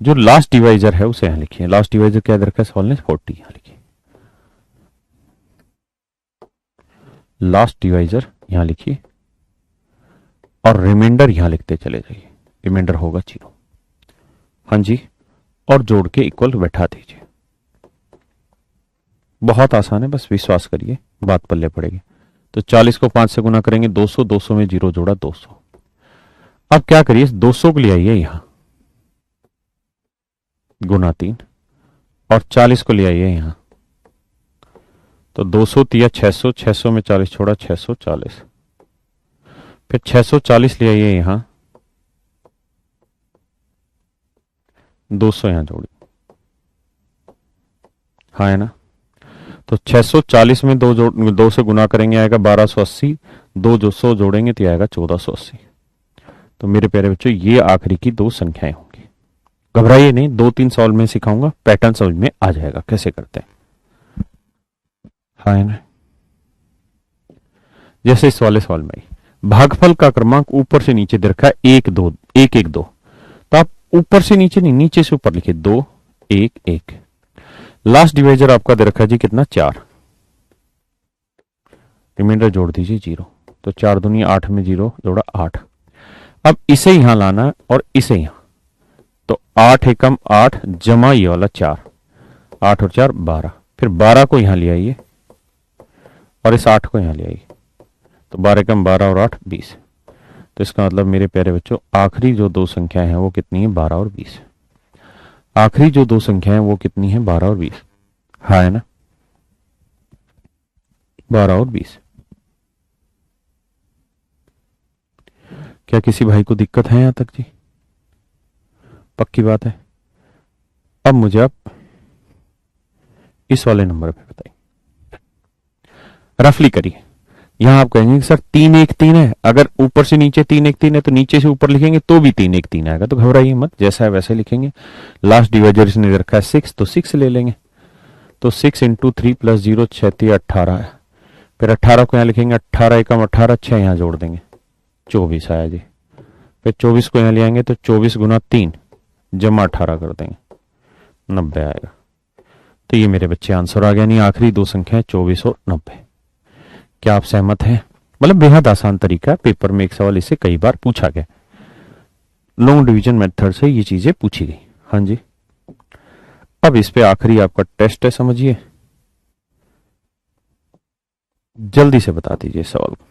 जो लास्ट डिवाइजर है उसे यहां लिखिए। लास्ट डिवाइजर क्या दे रखा है सवाल ने, 40, यहां लिखिए। लास्ट डिवाइजर यहां लिखिए और रिमाइंडर यहां लिखते चले जाइए। रिमाइंडर होगा 0। हाँ जी। और जोड़ के इक्वल बैठा दीजिए। बहुत आसान है, बस विश्वास करिए, बात पल्ले पड़ेगी। तो 40 को 5 से गुना करेंगे 200, 200 में 0 जोड़ा 200। अब क्या करिए, 200 को ले आइए यहां, गुना 3, और 40 को ले आइए यहां। तो 200 तिया 600, 600 में 40 छोड़ा 640। फिर 640 ले आइए यहां, 200 यहां जोड़ी, हाँ है ना। तो 640 में 2 से गुना करेंगे आएगा 1280, 200 जोड़ेंगे तो आएगा 1480। तो मेरे प्यारे बच्चों ये आखिरी की 2 संख्याएं होंगी। घबराइए नहीं, 2 3 सवाल में सिखाऊंगा, पैटर्न समझ में आ जाएगा कैसे करते हैं, हाँ है ना। जैसे इस वाले सवाल में भागफल का क्रमांक ऊपर से नीचे दे रखा है 1 2 1 1 2, तो आप ऊपर से नीचे नहीं, नीचे से ऊपर लिखिए 2 1 1। लास्ट डिवाइजर आपका दे रखा है जी कितना, 4। रिमाइंडर जोड़ दीजिए 0। तो 4 दूनी 8 में 0 जोड़ा 8। अब इसे यहां लाना है और इसे यहां, तो 8 एकम 8 जमा ये वाला 4, 8 और 4 12। फिर 12 को यहां ले आइए और इस 8 को यहां ले आइए, तो 12 एकम 12 और 8 20। तो इसका मतलब मेरे प्यारे बच्चों आखिरी जो 2 संख्याएं हैं वो कितनी है, 12 और 20। आखिरी जो 2 संख्याएं हैं वो कितनी है, 12 और 20, हाँ है ना, 12 और 20। क्या किसी भाई को दिक्कत है यहां तक जी, पक्की बात है। अब मुझे आप इस वाले नंबर पे बताइए, रफली करिए। यहां आप कहेंगे कि सर 3 1 3 है, अगर ऊपर से नीचे 3 1 3 है तो नीचे से ऊपर लिखेंगे तो भी 3 1 3 आएगा, तो घबराइए मत, जैसा है वैसे लिखेंगे। लास्ट डिवाइजर इसने रखा है 6, तो 6 ले लेंगे। तो 6 इंटू 3 प्लस 0 6 18 है। फिर 18 को यहां लिखेंगे, 18 एकम 18, 6 यहां जोड़ देंगे 24 आया जी। फिर 24 को यहां ले आएंगे तो 24 गुना 3 जमा 18 कर देंगे, 90 आएगा। तो ये मेरे बच्चे आंसर आ गया, नहीं आखिरी 2 संख्याएं 24 और 90। क्या आप सहमत हैं। मतलब बेहद आसान तरीका, पेपर में एक सवाल इससे कई बार पूछा गया, लॉन्ग डिवीजन मेथड से ये चीजें पूछी गई। हाँ जी। अब इस पे आखिरी आपका टेस्ट है, समझिए, जल्दी से बता दीजिए सवाल को।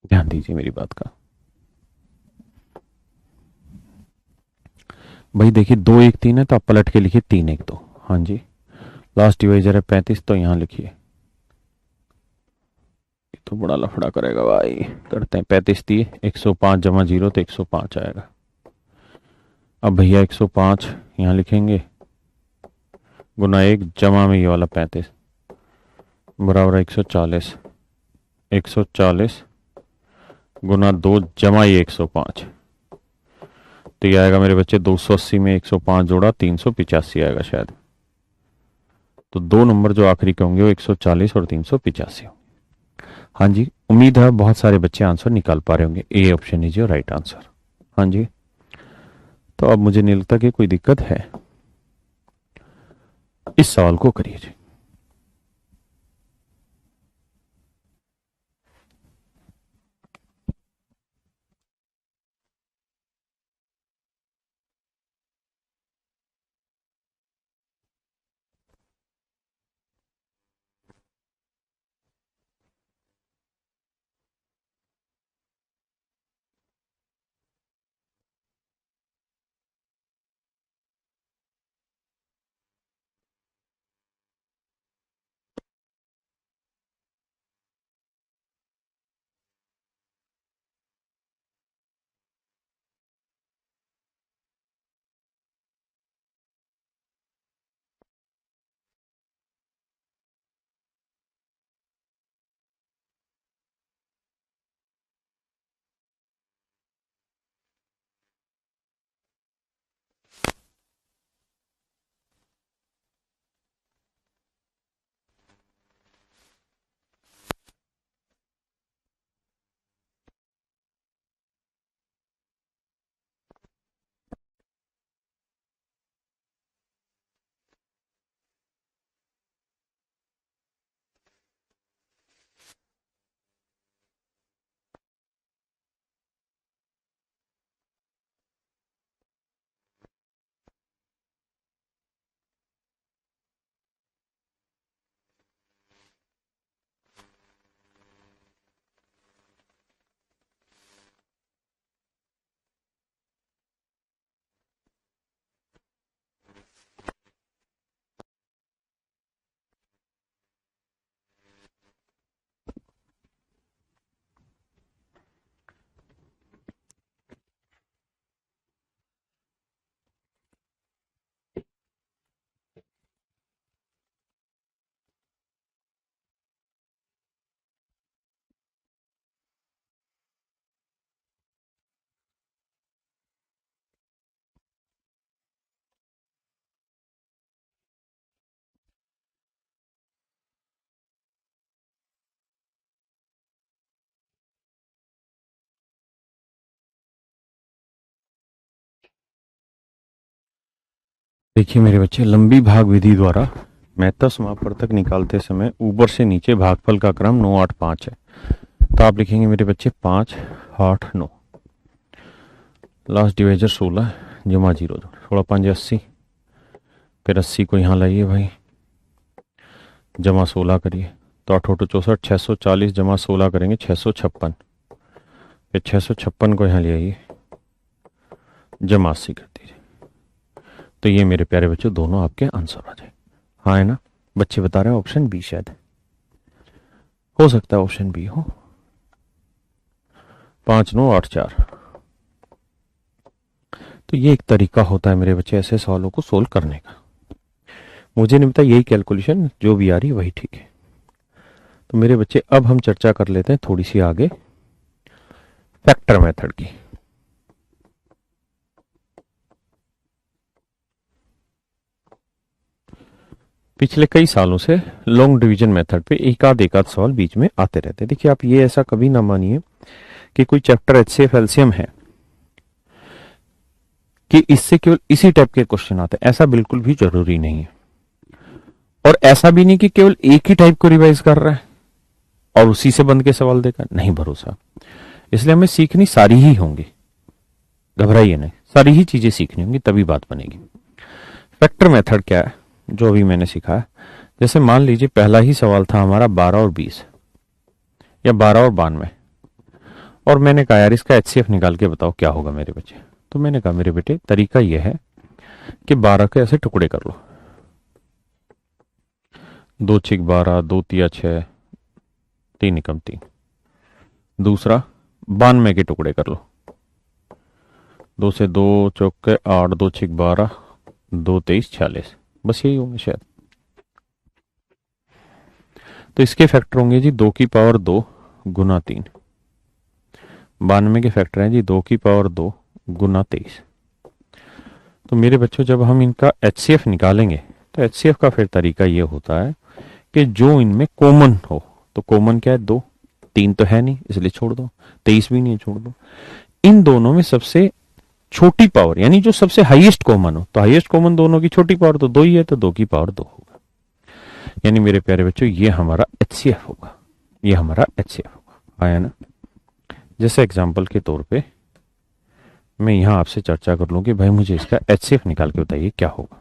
ध्यान दीजिए मेरी बात का। भाई देखिए 2 1 3 है तो आप पलट के लिखिए 3 1 2। हाँ जी, लास्ट डिवाइजर है 35 तो यहाँ लिखिए। ये तो बड़ा लफड़ा करेगा भाई, करते हैं 35 दिए 105 जमा 0 तो 105 आएगा। अब भैया 105 यहाँ लिखेंगे गुना 1 जमा में ये वाला 35 बराबर 140। 140 गुना 2 जमा ये 105 तो ये आएगा मेरे बच्चे 280 में 105 जोड़ा 385 आएगा शायद। तो दो नंबर जो आखिरी के होंगे वो 140 और 385 होंगे। हाँ जी, उम्मीद है बहुत सारे बच्चे आंसर निकाल पा रहे होंगे। A option is your right answer. हाँ जी, तो अब मुझे नहीं लगता कि कोई दिक्कत है। इस सवाल को करिए जी। देखिए मेरे बच्चे, लंबी भाग विधि द्वारा मेहता समापवर्तक निकालते समय ऊपर से नीचे भागफल का क्रम 9 8 5 है। तो आप लिखेंगे मेरे बच्चे 5 8 9, लास्ट डिवाइजर 16 जमा 0 16 5 80, फिर 80 को यहाँ लाइए भाई, जमा 16 करिए तो 8 8 64 640 जमा 16 करेंगे 656, फिर 656 को यहाँ ले आइए जमा 80 कर दीजिए। तो ये मेरे प्यारे बच्चों दोनों आपके आंसर आ जाए। हाँ है ना, बच्चे बता रहे हैं ऑप्शन बी, शायद हो सकता है ऑप्शन बी हो। 5 9 8 4। तो ये एक तरीका होता है मेरे बच्चे ऐसे सवालों को सोल्व करने का। मुझे नहीं पता, यही कैलकुलेशन जो भी आ रही है वही ठीक है। तो मेरे बच्चे अब हम चर्चा कर लेते हैं थोड़ी सी आगे फैक्टर मेथड की। पिछले कई सालों से लॉन्ग डिवीजन मेथड पे एक आध सवाल बीच में आते रहते हैं। देखिए आप ये ऐसा कभी ना मानिए कि कोई चैप्टर HCF एलसीएम है कि इससे केवल इसी टाइप के क्वेश्चन आते हैं, ऐसा बिल्कुल भी जरूरी नहीं है। और ऐसा भी नहीं कि केवल एक ही टाइप को रिवाइज कर रहा है और उसी से बंद के सवाल देगा, नहीं भरोसा। इसलिए हमें सीखनी सारी ही होंगी, घबराइए नहीं, सारी ही चीजें सीखनी होंगी तभी बात बनेगी। फैक्टर मेथड क्या है जो अभी मैंने सीखा है, जैसे मान लीजिए पहला ही सवाल था हमारा 12 और 20 या 12 और 92, और मैंने कहा यार इसका HCF निकाल के बताओ क्या होगा मेरे बच्चे। तो मैंने कहा मेरे बेटे तरीका यह है कि 12 के ऐसे टुकड़े कर लो, 2 6 12, 2 3 6, 3 1 3। दूसरा 92 के टुकड़े कर लो, 2 से 2 चौके 8, 2 6 12, 2 23 46। बस यही होंगे शायद। तो इसके फैक्टर होंगे जी 2 की पावर 2 गुना 3। 92 के फैक्टर हैं जी 2 की पावर 2 गुना 23। तो मेरे बच्चों जब हम इनका HCF निकालेंगे तो HCF का फिर तरीका ये होता है कि जो इनमें कॉमन हो। तो कॉमन क्या है? 2। 3 तो है नहीं इसलिए छोड़ दो, 23 भी नहीं है छोड़ दो। इन दोनों में सबसे छोटी पावर यानी जो सबसे हाईएस्ट कॉमन हो, तो हाईएस्ट कॉमन दोनों की छोटी पावर तो 2 ही है, तो 2 की पावर 2 होगा। यानी मेरे प्यारे बच्चों ये हमारा HCF होगा, ये हमारा HCF होगा। आया ना? जैसे एग्जाम्पल के तौर पे मैं यहां आपसे चर्चा कर लूं कि भाई मुझे इसका HCF निकाल के बताइए क्या होगा।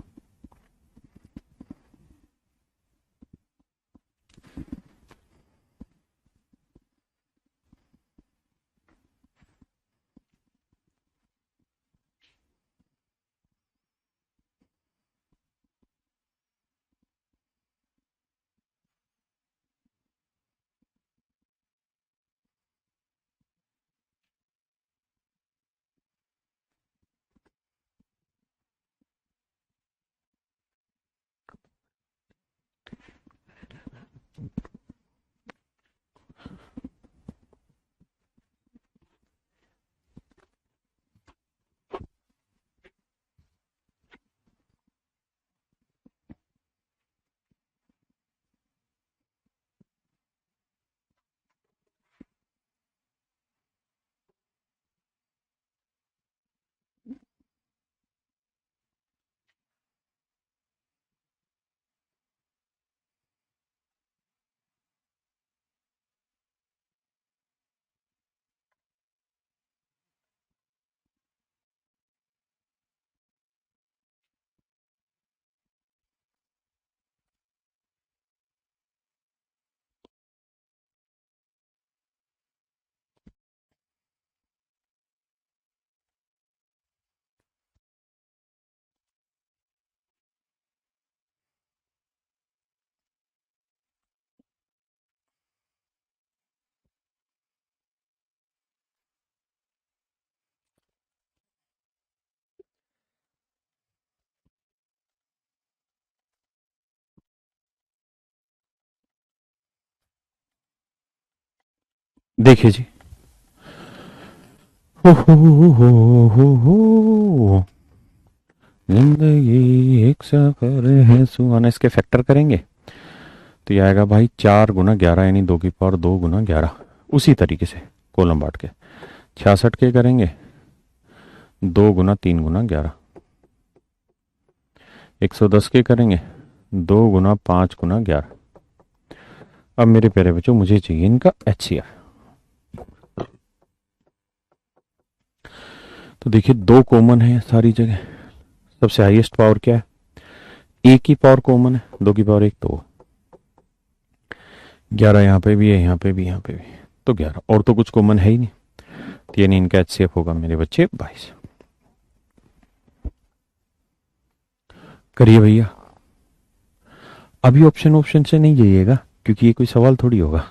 देखिए जी, हो जिंदगी एक सफर है सुहाना। इसके फैक्टर करेंगे तो ये आएगा भाई 4 गुना 11 यानी 2 की पावर 2 गुना 11। उसी तरीके से कॉलम बांट के 66 के करेंगे 2 गुना 3 गुना 11। 110 के करेंगे 2 गुना 5 गुना 11। अब मेरे प्यारे बच्चों मुझे चाहिए इनका HCF। तो देखिए 2 कॉमन है सारी जगह। सबसे हाईएस्ट पावर क्या है? 1 की पावर कॉमन है, 2 की पावर 1 तो 11 यहाँ पे भी है, यहाँ पे भी, यहाँ पे भी, तो 11 और तो कुछ कॉमन है ही नहीं। तो यानी इनका HCF होगा मेरे बच्चे 22। करिए भैया। अभी ऑप्शन ऑप्शन से नहीं जाइएगा क्योंकि ये कोई सवाल थोड़ी होगा,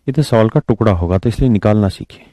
ये तो सवाल का टुकड़ा होगा, तो इसलिए निकालना सीखिए।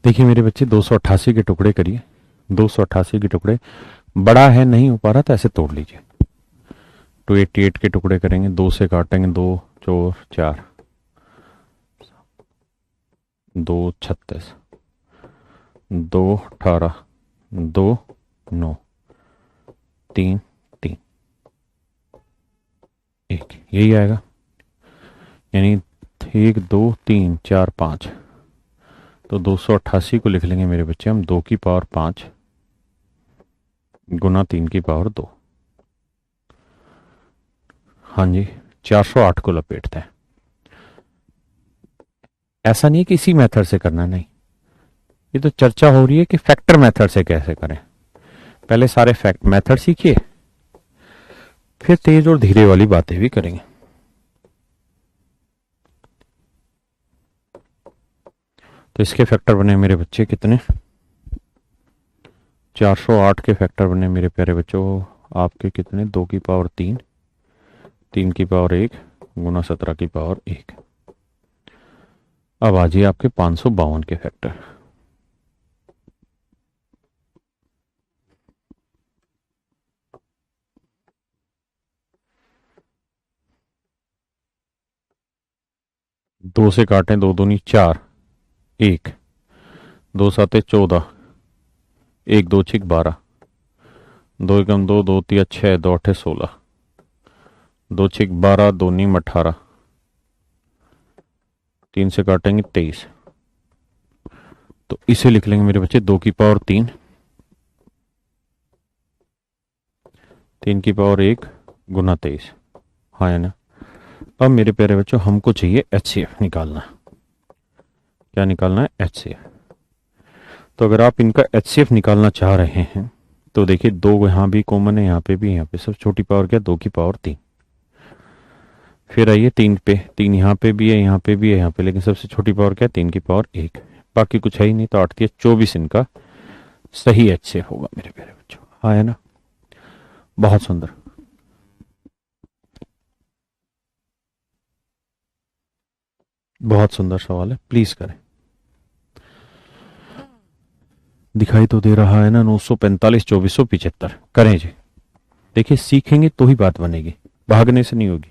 देखिए मेरे बच्चे 288 के टुकड़े करिए। 288 के टुकड़े बड़ा है, नहीं हो पा रहा तो ऐसे तोड़ लीजिए। 288 के टुकड़े करेंगे, 2 से काटेंगे, 2 4 4, 2 36, 2 18, 2 9, 3 3, 1, यही आएगा। यानी 1 2 3 4 5, तो 288 को लिख लेंगे मेरे बच्चे हम 2 की पावर 5 गुना 3 की पावर 2। हाँ जी, 408 को लपेटते हैं। ऐसा नहीं है कि इसी मेथड से करना, नहीं, ये तो चर्चा हो रही है कि फैक्टर मेथड से कैसे करें। पहले सारे फैक्ट मेथड सीखिए, फिर तेज और धीरे वाली बातें भी करेंगे। तो इसके फैक्टर बने मेरे बच्चे कितने, 408 के फैक्टर बने मेरे प्यारे बच्चों आपके कितने, 2 की पावर 3, 3 की पावर 1 गुना 17 की पावर 1। अब आ जाइए आपके 552 के फैक्टर। दो से काटें, 2 दूनी 4, 1, 2 साते 14, 1 2 6 12, 2 एकम 2, 2 तिया 6, 2 अठे 16, 2 6 12, 2 नीम 18, 3 से काटेंगे 23। तो इसे लिख लेंगे मेरे बच्चे 2 की पावर 3, 3 की पावर 1 गुना 23। हाँ है ना। अब मेरे प्यारे बच्चों हमको चाहिए HCF निकालना। क्या निकालना है, HCF। तो अगर आप इनका HCF निकालना चाह रहे हैं तो देखिए 2 यहाँ भी कॉमन है, यहाँ पे भी, यहाँ पे सब छोटी पावर क्या, 2 की पावर 3। फिर आइए 3 पे, 3 यहाँ पे भी है, यहाँ पे भी है, यहाँ पे, लेकिन सबसे छोटी पावर क्या है, 3 की पावर 1। बाकी कुछ है ही नहीं, तो 8 24 इनका सही HCF होगा मेरे प्यारे बच्चों। हाँ है ना, बहुत सुंदर। बहुत सुंदर सवाल है, प्लीज करें। दिखाई तो दे रहा है ना, 945 2475 करें जी। देखिए सीखेंगे तो ही बात बनेगी, भागने से नहीं होगी।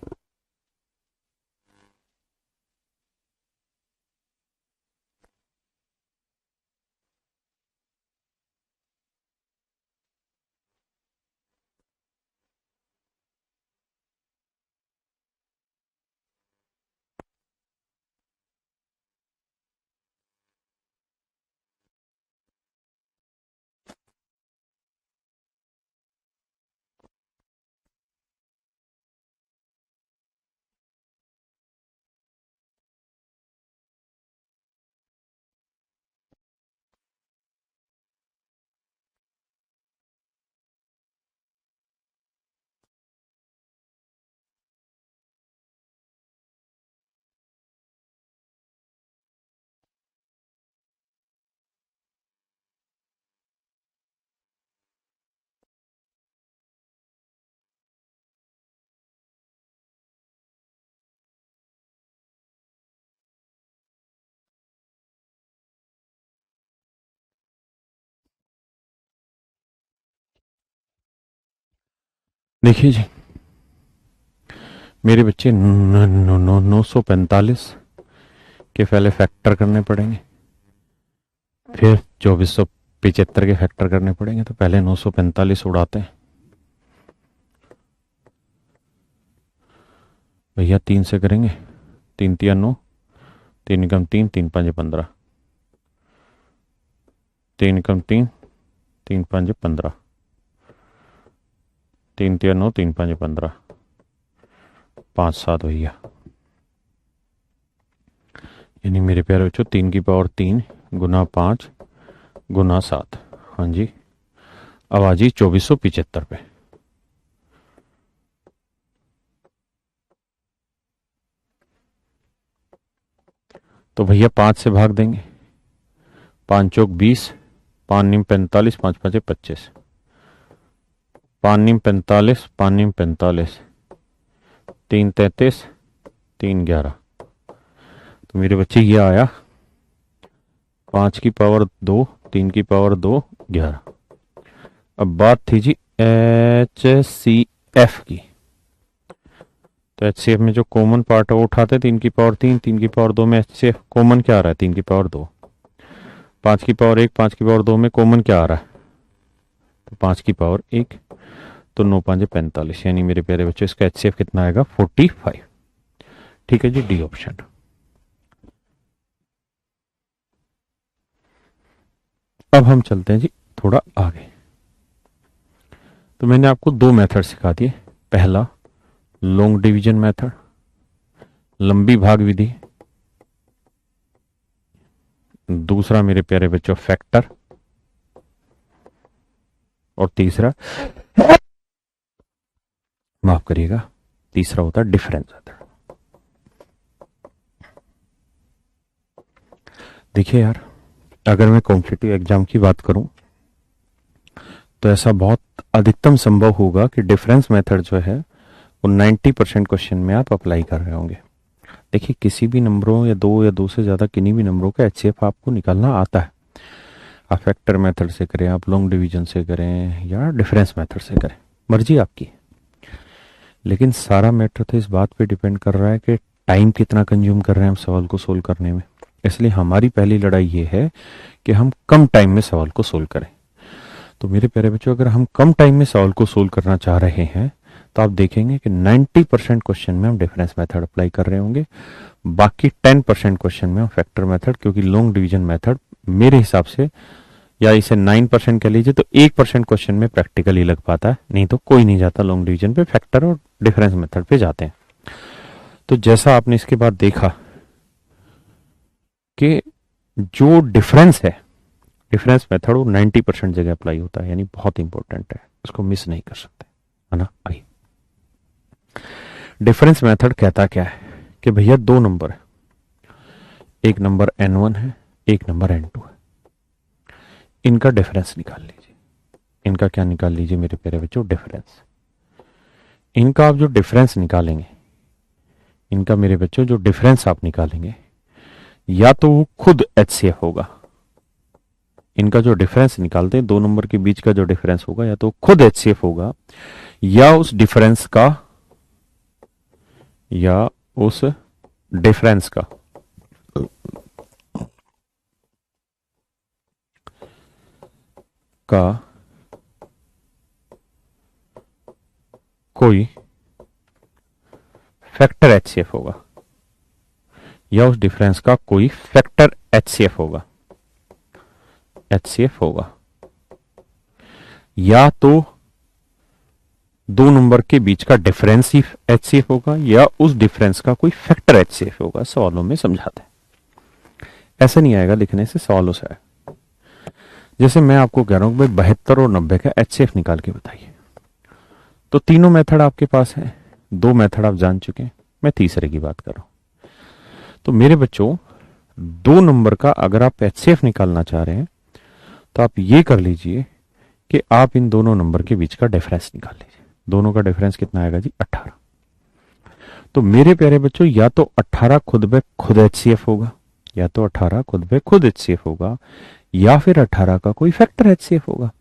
देखिए जी मेरे बच्चे 945 के पहले फैक्टर करने पड़ेंगे, फिर 2475 के फैक्टर करने पड़ेंगे। तो पहले 945 उड़ाते हैं भैया, 3 से करेंगे, 3 तिया 9, 3 एकम 3, 3 5 15, 3 एकम 3, 3 5 15, 3 तिया 9, 3 5 15, 5 7 भैया। यानी मेरे प्यारे बच्चों 3 की पावर 3 गुना 5 गुना 7। हाँ जी, अब आ जी 2475 पे। तो भैया 5 से भाग देंगे, 5 चौक 20, 5 नीम 45, 5 5 25, 5 नीम 45, 5 नीम 45, 3 33, 3 11। तो मेरे बच्चे ये आया 5 की पावर 2, 3 की पावर 2 11। अब बात थी जी एच सी एफ की। तो एच सी एफ में जो कॉमन पार्ट है वो उठाते 3 की पावर 3, 3 की पावर 2 में एच सी एफ कॉमन क्या आ रहा है? 3 की पावर 2। 5 की पावर 1, 5 की पावर 2 में कॉमन क्या आ रहा है? तो 5 की पावर 1। तो 9×5 = 45, यानी मेरे प्यारे बच्चों इसका एच सी एफ कितना आएगा? 45। ठीक है जी, डी ऑप्शन। अब हम चलते हैं जी थोड़ा आगे। तो मैंने आपको दो मेथड सिखा दिए। पहला लॉन्ग डिवीजन मेथड, लंबी भाग विधि। दूसरा मेरे प्यारे बच्चों फैक्टर। और तीसरा, माफ करिएगा, तीसरा होता है डिफरेंस मेथड। देखिए यार, अगर मैं कॉम्पिटिटिव एग्जाम की बात करूं तो ऐसा बहुत अधिकतम संभव होगा कि डिफरेंस मेथड जो है वो 90% क्वेश्चन में आप अप्लाई कर रहे होंगे। देखिए, किसी भी नंबरों या दो से ज्यादा किन्हीं भी नंबरों का एचसीएफ आपको निकालना आता है। आप फैक्टर मेथड से करें, आप लॉन्ग डिवीजन से करें, या डिफरेंस मेथड से करें, मर्जी आपकी। लेकिन सारा मैटर तो इस बात पे डिपेंड कर रहा है कि टाइम कितना कंज्यूम कर रहे हैं हम सवाल को सोल्व करने में। इसलिए हमारी पहली लड़ाई ये है कि हम कम टाइम में सवाल को सोल्व करें। तो मेरे प्यारे बच्चों, अगर हम कम टाइम में सवाल को सोल्व करना चाह रहे हैं तो आप देखेंगे कि 90% क्वेश्चन में हम डिफरेंस मेथड अप्लाई कर रहे होंगे। बाकी 10% क्वेश्चन में हम फैक्टर मेथड, क्योंकि लॉन्ग डिवीजन मेथड मेरे हिसाब से, या इसे 9% कह लीजिए, तो 1% क्वेश्चन में प्रैक्टिकली लग पाता है, नहीं तो कोई नहीं जाता लॉन्ग डिवीजन पे, फैक्टर और डिफरेंस मेथड पे जाते हैं। तो जैसा आपने इसके बाद देखा कि जो डिफरेंस है, डिफरेंस मेथड वो 90% जगह अप्लाई होता है, यानी बहुत इंपॉर्टेंट है, उसको मिस नहीं कर सकते, है ना। आइए, डिफरेंस मेथड कहता क्या है कि भैया दो नंबर है, एक नंबर n1 है, एक नंबर n2 है। इनका डिफरेंस निकाल लीजिए। इनका क्या निकाल लीजिए मेरे प्यारे बच्चों? डिफरेंस। इनका आप जो डिफरेंस निकालेंगे, इनका मेरे बच्चों जो डिफरेंस आप निकालेंगे, या तो वो खुद एचसीएफ होगा। इनका जो डिफरेंस निकालते हैं, दो नंबर के बीच का जो डिफरेंस होगा, या तो खुद एचसीएफ होगा, या उस डिफरेंस का, या उस डिफरेंस का कोई फैक्टर एचसीएफ होगा, या उस डिफरेंस का कोई फैक्टर एचसीएफ होगा। एचसीएफ होगा, या तो दो नंबर के बीच का डिफरेंस ही एचसीएफ होगा, या उस डिफरेंस का कोई फैक्टर एचसीएफ होगा। सवालों में समझाते हैं, ऐसे नहीं आएगा लिखने से, सवालों से आएगा। जैसे मैं आपको कह रहा हूं भाई 72 और 90 का एचसीएफ निकाल के बताइए, तो तीनों मेथड आपके पास है, दो मेथड आप जान चुके हैं, मैं तीसरे की बात कर रहा हूं। तो मेरे बच्चों, दो नंबर का अगर आप एचसीएफ निकालना चाह रहे हैं तो आप ये कर लीजिए कि आप इन दोनों नंबर के बीच का डिफरेंस निकाल लीजिए। दोनों का डिफरेंस कितना आएगा जी? 18। तो मेरे प्यारे बच्चों, या तो 18 खुद ब खुद एचसीएफ होगा, या तो 18 खुद ब खुद एचसीएफ होगा, या फिर 18 का कोई फैक्टर एचसीएफ होगा।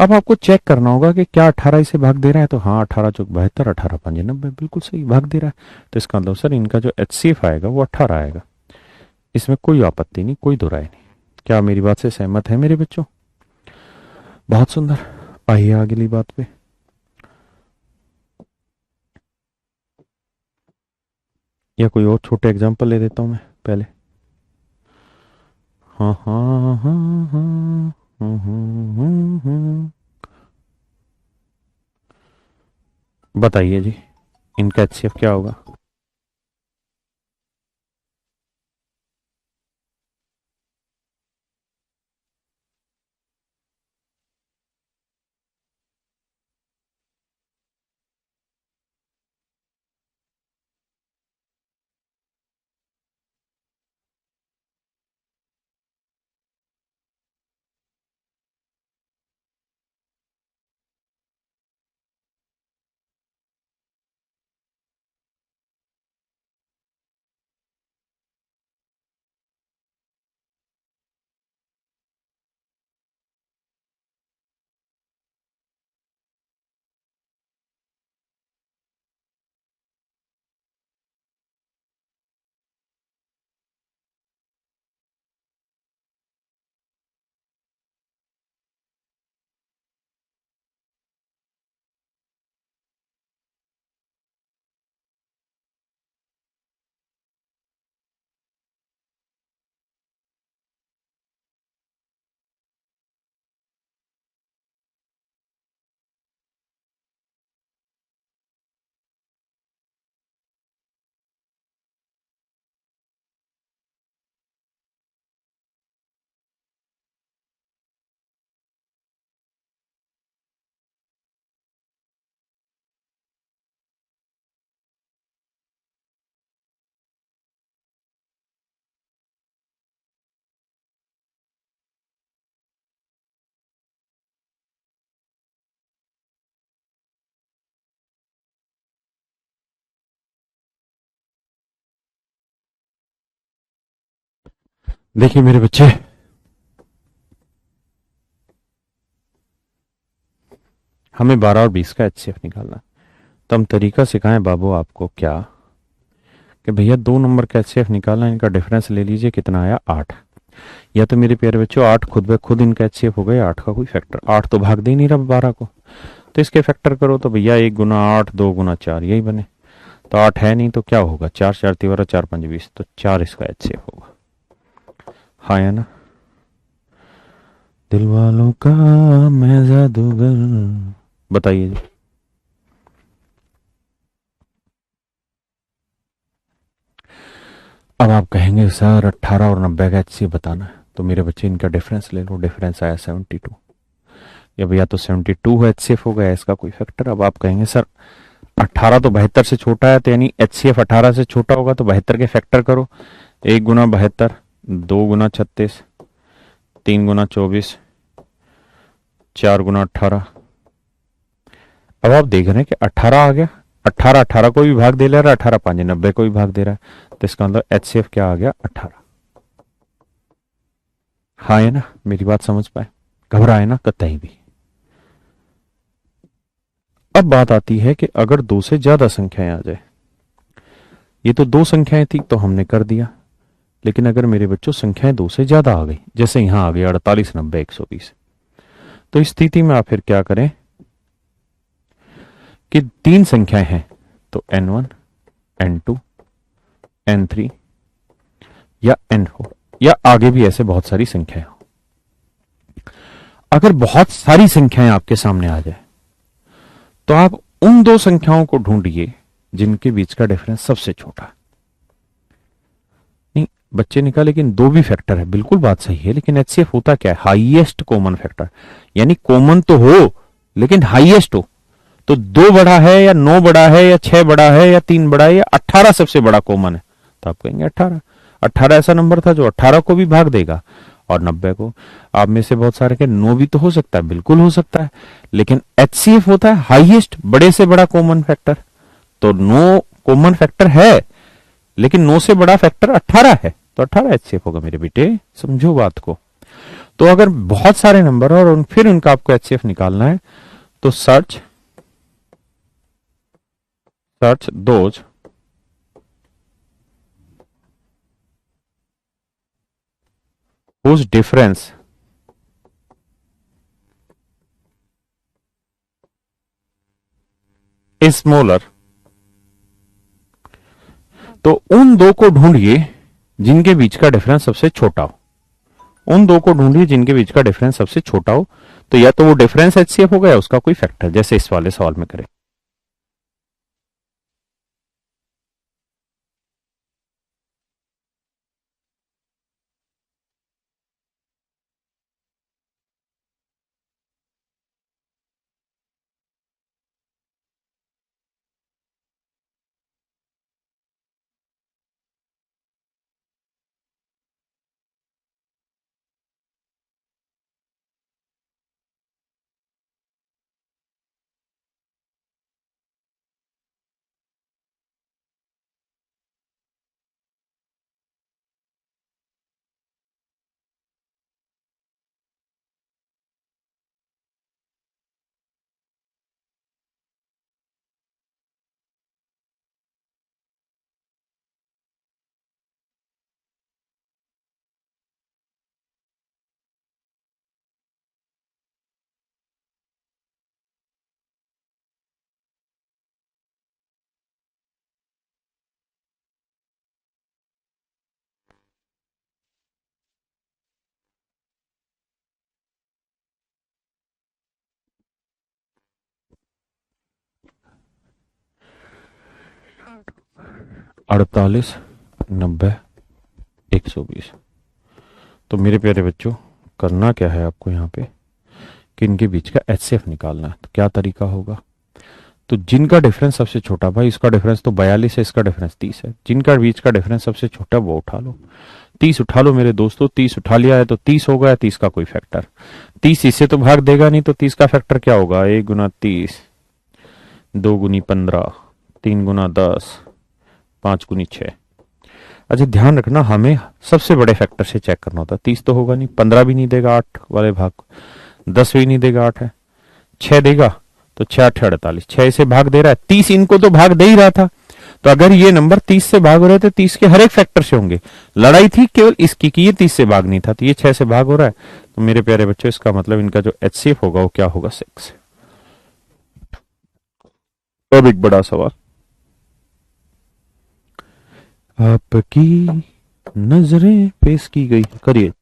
अब आपको चेक करना होगा कि क्या 18 इसे भाग दे रहा है। तो हाँ, 18×4 = 72, 18×5 = 90, बिल्कुल सही भाग दे रहा है। तो इसका मतलब सर इनका जो एचसीएफ आएगा वो 18 आएगा। इसमें कोई आपत्ति नहीं, कोई दो राय नहीं। क्या मेरी बात से सहमत है मेरे बच्चों? बहुत सुंदर। आइए अगली बात पे। या कोई और छोटे एग्जांपल ले देता हूं मैं पहले। हाँ हाँ हाँ हाँ बताइए जी, इनका एचसीएफ क्या होगा? देखिए मेरे बच्चे, हमें 12 और 20 का एचसीएफ निकालना है। तो हम तरीका सिखाएं बाबू आपको क्या, कि भैया 2 नंबर का एचसीएफ निकालना, इनका डिफरेंस ले लीजिए, कितना आया 8। या तो मेरे प्यारे बच्चों 8 खुद ब खुद इनका एचसीएफ हो गया, 8 का कोई फैक्टर, 8 तो भाग दे ही नहीं रहा 12 को, तो इसके फैक्टर करो तो भैया 1 गुना 8 2 गुना 4 यही बने। तो 8 है नहीं तो क्या होगा, 4 4 तिवारा 4 5 20, तो 4 इसका एचसीएफ होगा। हाँ है ना, दिल वालों का मैं जादूगर, बताइए जी। अब आप कहेंगे सर 18 और 90 का एचसीएफ बताना है, तो मेरे बच्चे इनका डिफरेंस ले लो, डिफरेंस आया 72, या भैया तो 72 है एचसीएफ हो गया, इसका कोई फैक्टर। अब आप कहेंगे सर 18 तो 72 से छोटा है, तो यानी एचसीएफ 18 से छोटा होगा, तो 72 के फैक्टर करो, 1 गुना 72, 2 गुना 36, 3 गुना 24, 4 गुना 18। अब आप देख रहे हैं कि 18 आ गया, 18 18 को भी भाग दे रहा है, 18 5 90 को भी भाग दे रहा है, तो इसका मतलब एचसीएफ क्या आ गया 18। हाँ है ना, मेरी बात समझ पाए, घबराए ना कतई भी। अब बात आती है कि अगर 2 से ज्यादा संख्याएं आ जाए, ये तो 2 संख्याएं थी तो हमने कर दिया, लेकिन अगर मेरे बच्चों संख्याएं 2 से ज्यादा आ गई, जैसे यहां आ गई 48 90 120, तो इस स्थिति में आप फिर क्या करें कि 3 संख्याएं हैं, तो n1 n2 n3 या n4, या आगे भी ऐसे बहुत सारी संख्याएं हो। अगर बहुत सारी संख्याएं आपके सामने आ जाए, तो आप उन 2 संख्याओं को ढूंढिए जिनके बीच का डिफरेंस सबसे छोटा है। नहीं बच्चे ने कहा लेकिन 2 भी फैक्टर है, बिल्कुल बात सही है, लेकिन एचसीएफ होता क्या है, हाईएस्ट कॉमन फैक्टर, यानी कॉमन तो हो लेकिन हाईएस्ट हो। तो 2 बड़ा है या 9 बड़ा है या 6 बड़ा है या 3 बड़ा है या 18 सबसे बड़ा कॉमन है, तो आप कहेंगे 18। 18 ऐसा नंबर था जो 18 को भी भाग देगा और 90 को। आप में से बहुत सारे के 9 भी तो हो सकता है, बिल्कुल हो सकता है, लेकिन एचसीएफ होता है हाईएस्ट बड़े से बड़ा कॉमन फैक्टर, तो 9 कॉमन फैक्टर है लेकिन 9 से बड़ा फैक्टर 18 है, तो 18 एचसीएफ होगा मेरे बेटे, समझो बात को। तो अगर बहुत सारे नंबर और फिर उनका आपको एचसीएफ निकालना है, तो search those whose difference is smaller। तो उन 2 को ढूंढिए जिनके बीच का डिफरेंस सबसे छोटा हो, उन 2 को ढूंढिए जिनके बीच का डिफरेंस सबसे छोटा हो, तो या तो वो डिफरेंस एचसीएफ हो गया, उसका कोई फैक्टर, जैसे इस वाले सवाल में करें। अड़तालीस 90 120। तो मेरे प्यारे बच्चों करना क्या है आपको यहाँ पे कि इनके बीच का एचसीएफ निकालना है। तो क्या तरीका होगा, तो जिनका डिफरेंस सबसे छोटा, भाई इसका डिफरेंस तो 42 है, इसका डिफरेंस 30 है, जिनका बीच का डिफरेंस सबसे छोटा वो उठा लो, 30 उठा लो मेरे दोस्तों। 30 उठा लिया है तो 30 हो गया, 30 का कोई फैक्टर, 30 इससे तो भाग देगा नहीं, तो 30 का फैक्टर क्या होगा, 1 गुना 30, 2 गुनी 15, 3 गुना 10, 5 गुनी 6। अच्छा ध्यान रखना, हमें सबसे बड़े फैक्टर से चेक करना होता है। 30 तो होगा नहीं, 15 भी नहीं देगा 8 वाले भाग को, 10 भी नहीं देगा 8 है, 6 देगा तो 6 8 48, 6 से भाग दे रहा है, 30 इनको तो भाग दे ही रहा था। तो अगर ये नंबर 30 से भाग हो रहे थे, 30 के हर एक फैक्टर से होंगे। लड़ाई थी केवल इसकी कि ये 30 से भाग नहीं था, तो ये 6 से भाग हो रहा है। तो मेरे प्यारे बच्चों, इसका मतलब इनका जो एचसीएफ होगा वो क्या होगा? 6। अब एक बड़ा सवाल, आपकी नजरें पेश की गई, करिए।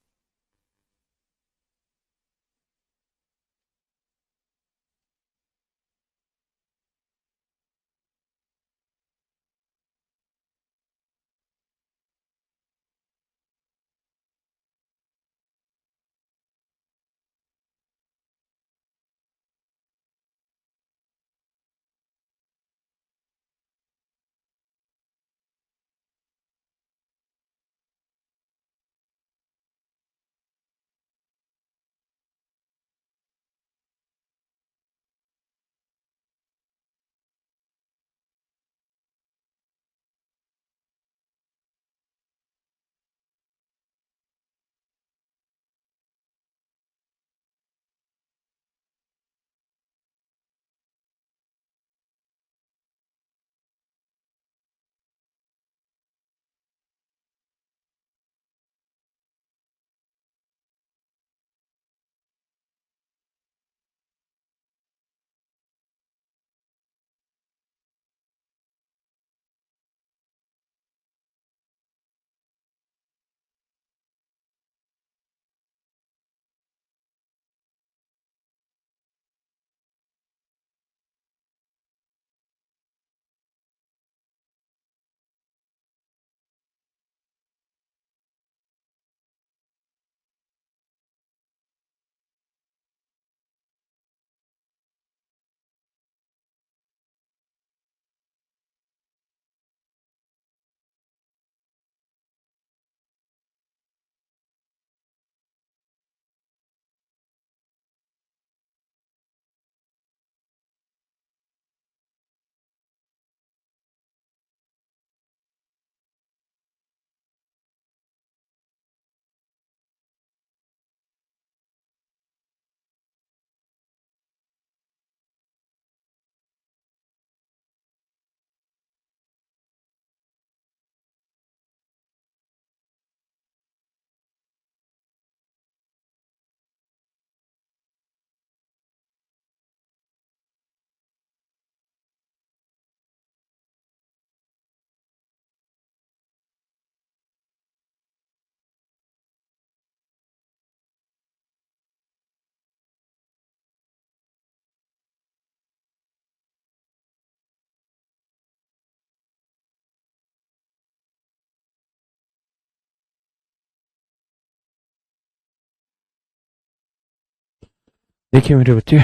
देखिए मेरे बच्चे,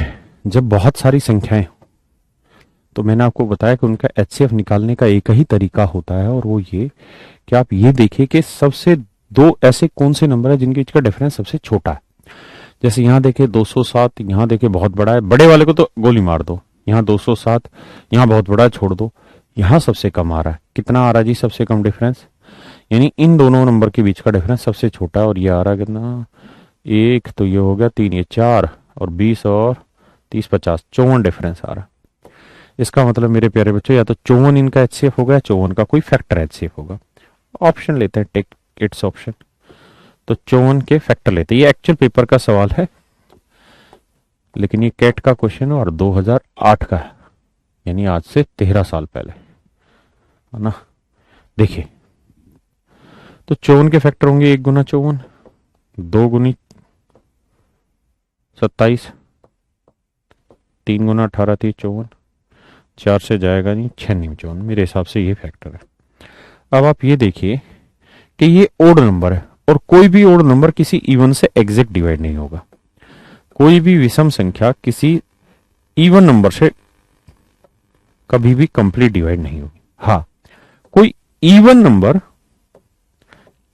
जब बहुत सारी संख्याएं, तो मैंने आपको बताया कि उनका एचसीएफ निकालने का एक ही तरीका होता है, और वो ये कि आप ये देखिए कि सबसे दो ऐसे कौन से नंबर है जिनके बीच का डिफरेंस सबसे छोटा है। जैसे यहाँ देखे 207, यहाँ देखे बहुत बड़ा है, बड़े वाले को तो गोली मार दो। यहाँ 207, यहाँ बहुत बड़ा है, छोड़ दो। यहाँ सबसे कम आ रहा है, कितना आ रहा है जी सबसे कम डिफरेंस? यानी इन दोनों नंबर के बीच का डिफरेंस सबसे छोटा है, और ये आ रहा है कितना? एक, तो ये हो गया 3, ये 4, और 20 और 30 50, 54 डिफरेंस आ रहा है। इसका मतलब मेरे प्यारे बच्चों, या तो 54 इनका एचसीएफ होगा, या 54 का कोई फैक्टर एचसीएफ होगा। ऑप्शन लेते हैं, टेक इट्स ऑप्शन। तो 54 के फैक्टर लेते हैं। ये एक्चुअल पेपर का सवाल है, लेकिन ये कैट का क्वेश्चन है और 2008 का है, यानी आज से 13 साल पहले, है ना। देखिए, तो 54 के फैक्टर होंगे 1 गुना 54, 2 गुनी 27, 3 गुना 18 थी 54, 4 से जाएगा नहीं, 6 नहीं 54। मेरे हिसाब से ये फैक्टर है। अब आप ये देखिए कि ये ओड नंबर है, और कोई भी ओड नंबर किसी इवन से एग्जैक्ट डिवाइड नहीं होगा। कोई भी विषम संख्या किसी इवन नंबर से कभी भी कंप्लीट डिवाइड नहीं होगी। हाँ, कोई इवन नंबर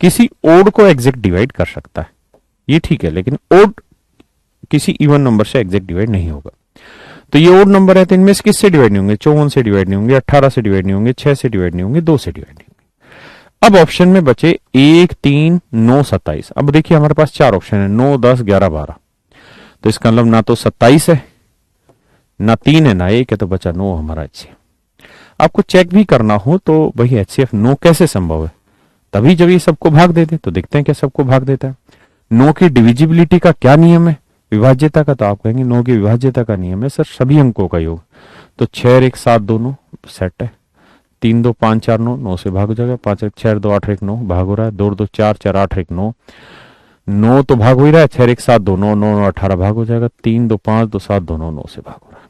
किसी ओड को एग्जैक्ट डिवाइड कर सकता है, ये ठीक है, लेकिन ओड किसी इवन नंबर से एग्जैक्ट डिवाइड नहीं होगा। तो ये ओड नंबर है, तो इनमें से किससे डिवाइड नहीं होंगे? 54 से डिवाइड नहीं होंगे, 18 से डिवाइड नहीं होंगे, 6 से डिवाइड नहीं होंगे, 2 से डिवाइड नहीं होंगे। अब ऑप्शन में बचे 1, 3, 9, 27। अब देखिए हमारे पास चार ऑप्शन है, 9, 10, 11, 12। तो इसका मतलब ना तो 27 है, ना 3 है, ना 1 है, तो बचा 9 हमारा HCF। आपको चेक भी करना हो तो वही HCF 9 कैसे संभव है, तभी जब ये सबको भाग दे दे। तो देखते हैं क्या सबको भाग देता है। 9 की डिविजिबिलिटी का क्या नियम है, विभाज्यता का। तो आप कहेंगे 9 की विभाज्यता का नियम है सर सभी अंकों का योग। तो 6 और 1, 7, दोनों सेट है। 3, 2, 5, 4, 9, 9 से भाग हो जाएगा। 5, 1, 6, 2, 8, 1, 9 भाग हो रहा है। 2, 2, 4, 4, 8, 1, 9, 9 तो भाग हो ही रहा है। 6, 1, 7, दोनों 9, 18 भाग हो जाएगा। 3, 2, 5, 2, 7, दोनों 9 से भाग हो रहा है।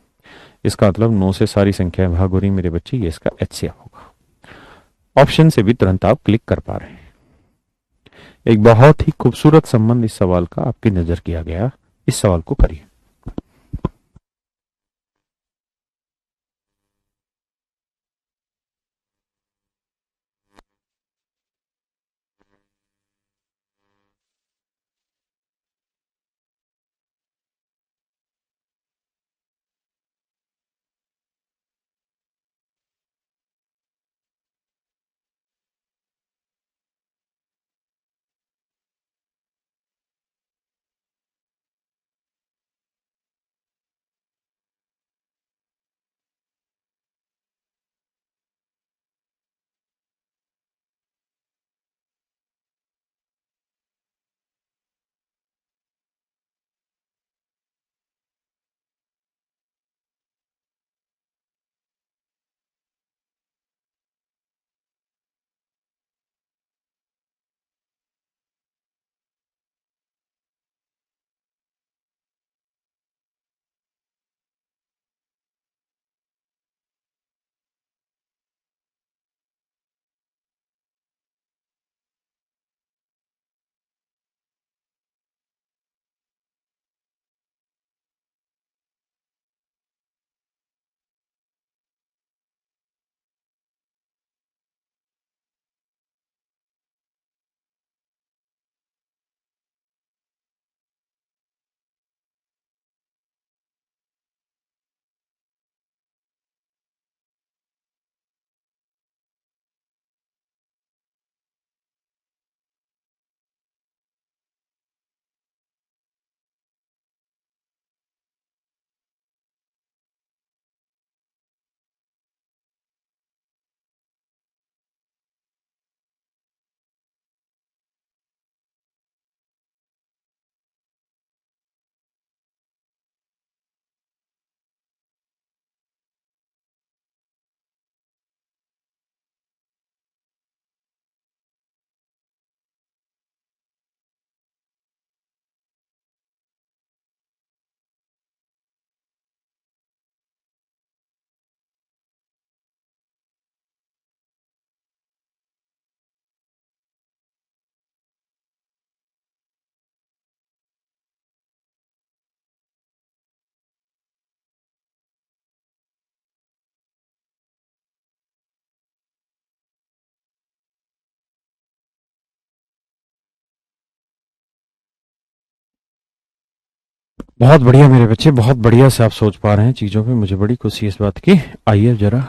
इसका मतलब 9 से सारी संख्याएं भाग हो रही मेरे बच्चे, ये इसका HCF होगा। ऑप्शन से भी तुरंत आप क्लिक कर पा रहे हैं। एक बहुत ही खूबसूरत संबंध इस सवाल का आपकी नजर किया गया। इस सवाल को करिए। बहुत बढ़िया मेरे बच्चे, बहुत बढ़िया से आप सोच पा रहे हैं चीजों पे। मुझे बड़ी खुशी इस बात की। आइए जरा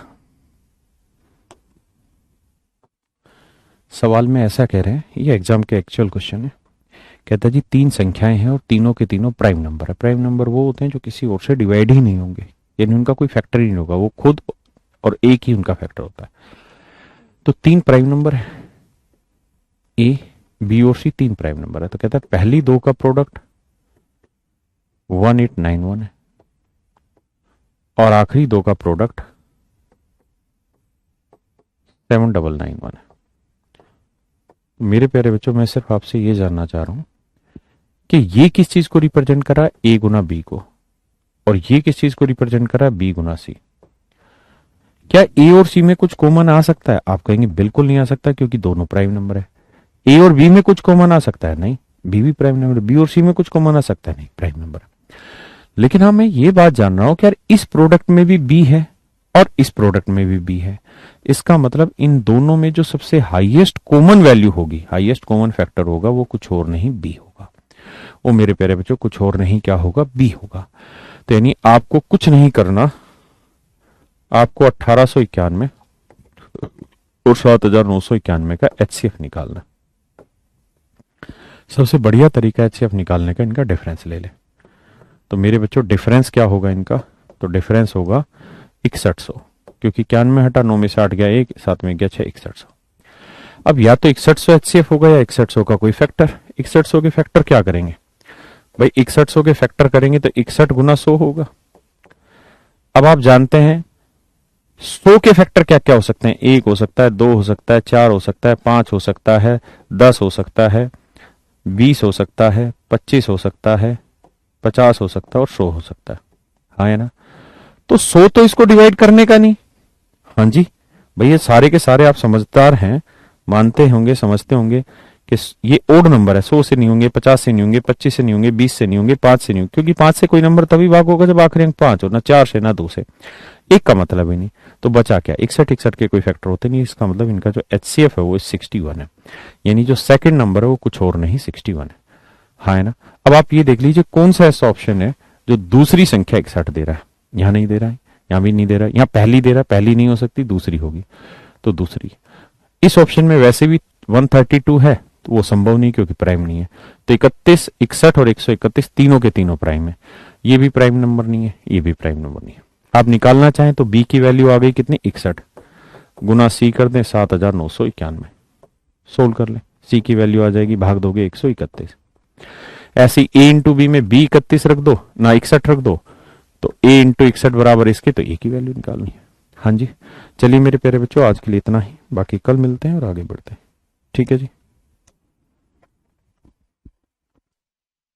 सवाल में ऐसा कह रहे हैं, ये एग्जाम के एक्चुअल क्वेश्चन है। कहता है जी 3 संख्याएं हैं और तीनों के तीनों प्राइम नंबर है। प्राइम नंबर वो होते हैं जो किसी और से डिवाइड ही नहीं होंगे, यानी उनका कोई फैक्टर ही नहीं होगा, वो खुद और एक ही उनका फैक्टर होता है। तो 3 प्राइम नंबर है, ए, बी और सी 3 प्राइम नंबर है। तो कहता है पहली 2 का प्रोडक्ट 1891 है और आखिरी 2 का प्रोडक्ट 7991 है। मेरे प्यारे बच्चों, मैं सिर्फ आपसे ये जानना चाह रहा हूं कि ये किस चीज को रिप्रेजेंट कर रहा है, ए गुना बी को, और ये किस चीज को रिप्रेजेंट कर रहा है, बी गुना सी। क्या ए और सी में कुछ कॉमन आ सकता है? आप कहेंगे बिल्कुल नहीं आ सकता, क्योंकि दोनों प्राइम नंबर है। ए और बी में कुछ कॉमन आ सकता है? नहीं, बी भी प्राइम नंबर। बी और सी में कुछ कॉमन आ सकता है? नहीं, प्राइम नंबर। लेकिन हाँ, मैं ये बात जान रहा हूं कि यार इस प्रोडक्ट में भी बी है और इस प्रोडक्ट में भी बी है। इसका मतलब इन दोनों में जो सबसे हाईएस्ट कॉमन वैल्यू होगी, हाईएस्ट कॉमन फैक्टर होगा, वो कुछ और नहीं बी होगा। वो मेरे प्यारे बच्चों कुछ और नहीं क्या होगा, बी होगा। तो यानी आपको कुछ नहीं करना, आपको 1891 और 7,991 का HCF निकालना। सबसे बढ़िया तरीका HCF निकालने का इनका डिफरेंस ले ले। तो मेरे बच्चों डिफरेंस क्या होगा इनका, तो डिफरेंस होगा 6100, क्योंकि 91 हटा 9 में से 8 गया 1, 7 में गया 6, 6100। अब या तो 6100 HCF होगा या 6100 का कोई फैक्टर। 6100 के फैक्टर क्या करेंगे भाई, 6100 के फैक्टर करेंगे तो 61 गुना 100 होगा। अब आप जानते हैं 100 के फैक्टर क्या क्या हो सकते हैं, 1 हो सकता है, 2 हो सकता है, 4 हो सकता है, 5 हो सकता है, 10 हो सकता है, 20 हो सकता है, 25 हो सकता है, 50 हो सकता है और 100 हो सकता है। हाँ है ना। तो 100 तो इसको डिवाइड करने का नहीं। हाँ जी भाई, ये सारे के सारे आप समझदार हैं, मानते होंगे, समझते होंगे कि ये ओड नंबर है, 100 से नहीं होंगे, 50 से नहीं होंगे, 25 से नहीं होंगे, 20 से नहीं होंगे, 5 से नहीं होंगे, क्योंकि 5 से कोई नंबर तभी भाग होगा जब आखिरी अंक 5 हो, ना 4 से ना 2 से, एक का मतलब ही नहीं। तो बचा क्या, 61 के कोई फैक्टर होते नहीं। इसका मतलब इनका जो HCF है वो 61 है, यानी जो सेकंड नंबर है वो कुछ और नहीं 61 है। हाँ है ना। अब आप ये देख लीजिए कौन सा ऐसा ऑप्शन है जो दूसरी संख्या 61 दे रहा है। यहां नहीं दे रहा है, यहां भी नहीं दे रहा है, यहां पहली दे रहा है, पहली नहीं हो सकती, दूसरी होगी, तो दूसरी। इस ऑप्शन में वैसे भी 132 है, तो वो संभव नहीं क्योंकि प्राइम नहीं है। तो 31, 61 और 131 तीनों के तीनों प्राइम है। ये भी प्राइम नंबर नहीं है, ये भी प्राइम नंबर नहीं है। आप निकालना चाहें तो बी की वैल्यू आ गई कितनी, 61 गुना सी कर दें 7,991, सोल्व कर लें, सी की वैल्यू आ जाएगी, भाग दोगे 131। ऐसी ए इंटू बी में बी 31 रख दो ना 61 रख दो, तो ए इंटू 61 बराबर इसके, तो ए की वैल्यू निकालनी है। हाँ जी, चलिए मेरे प्यारे बच्चों आज के लिए इतना ही, बाकी कल मिलते हैं और आगे बढ़ते हैं। ठीक है जी।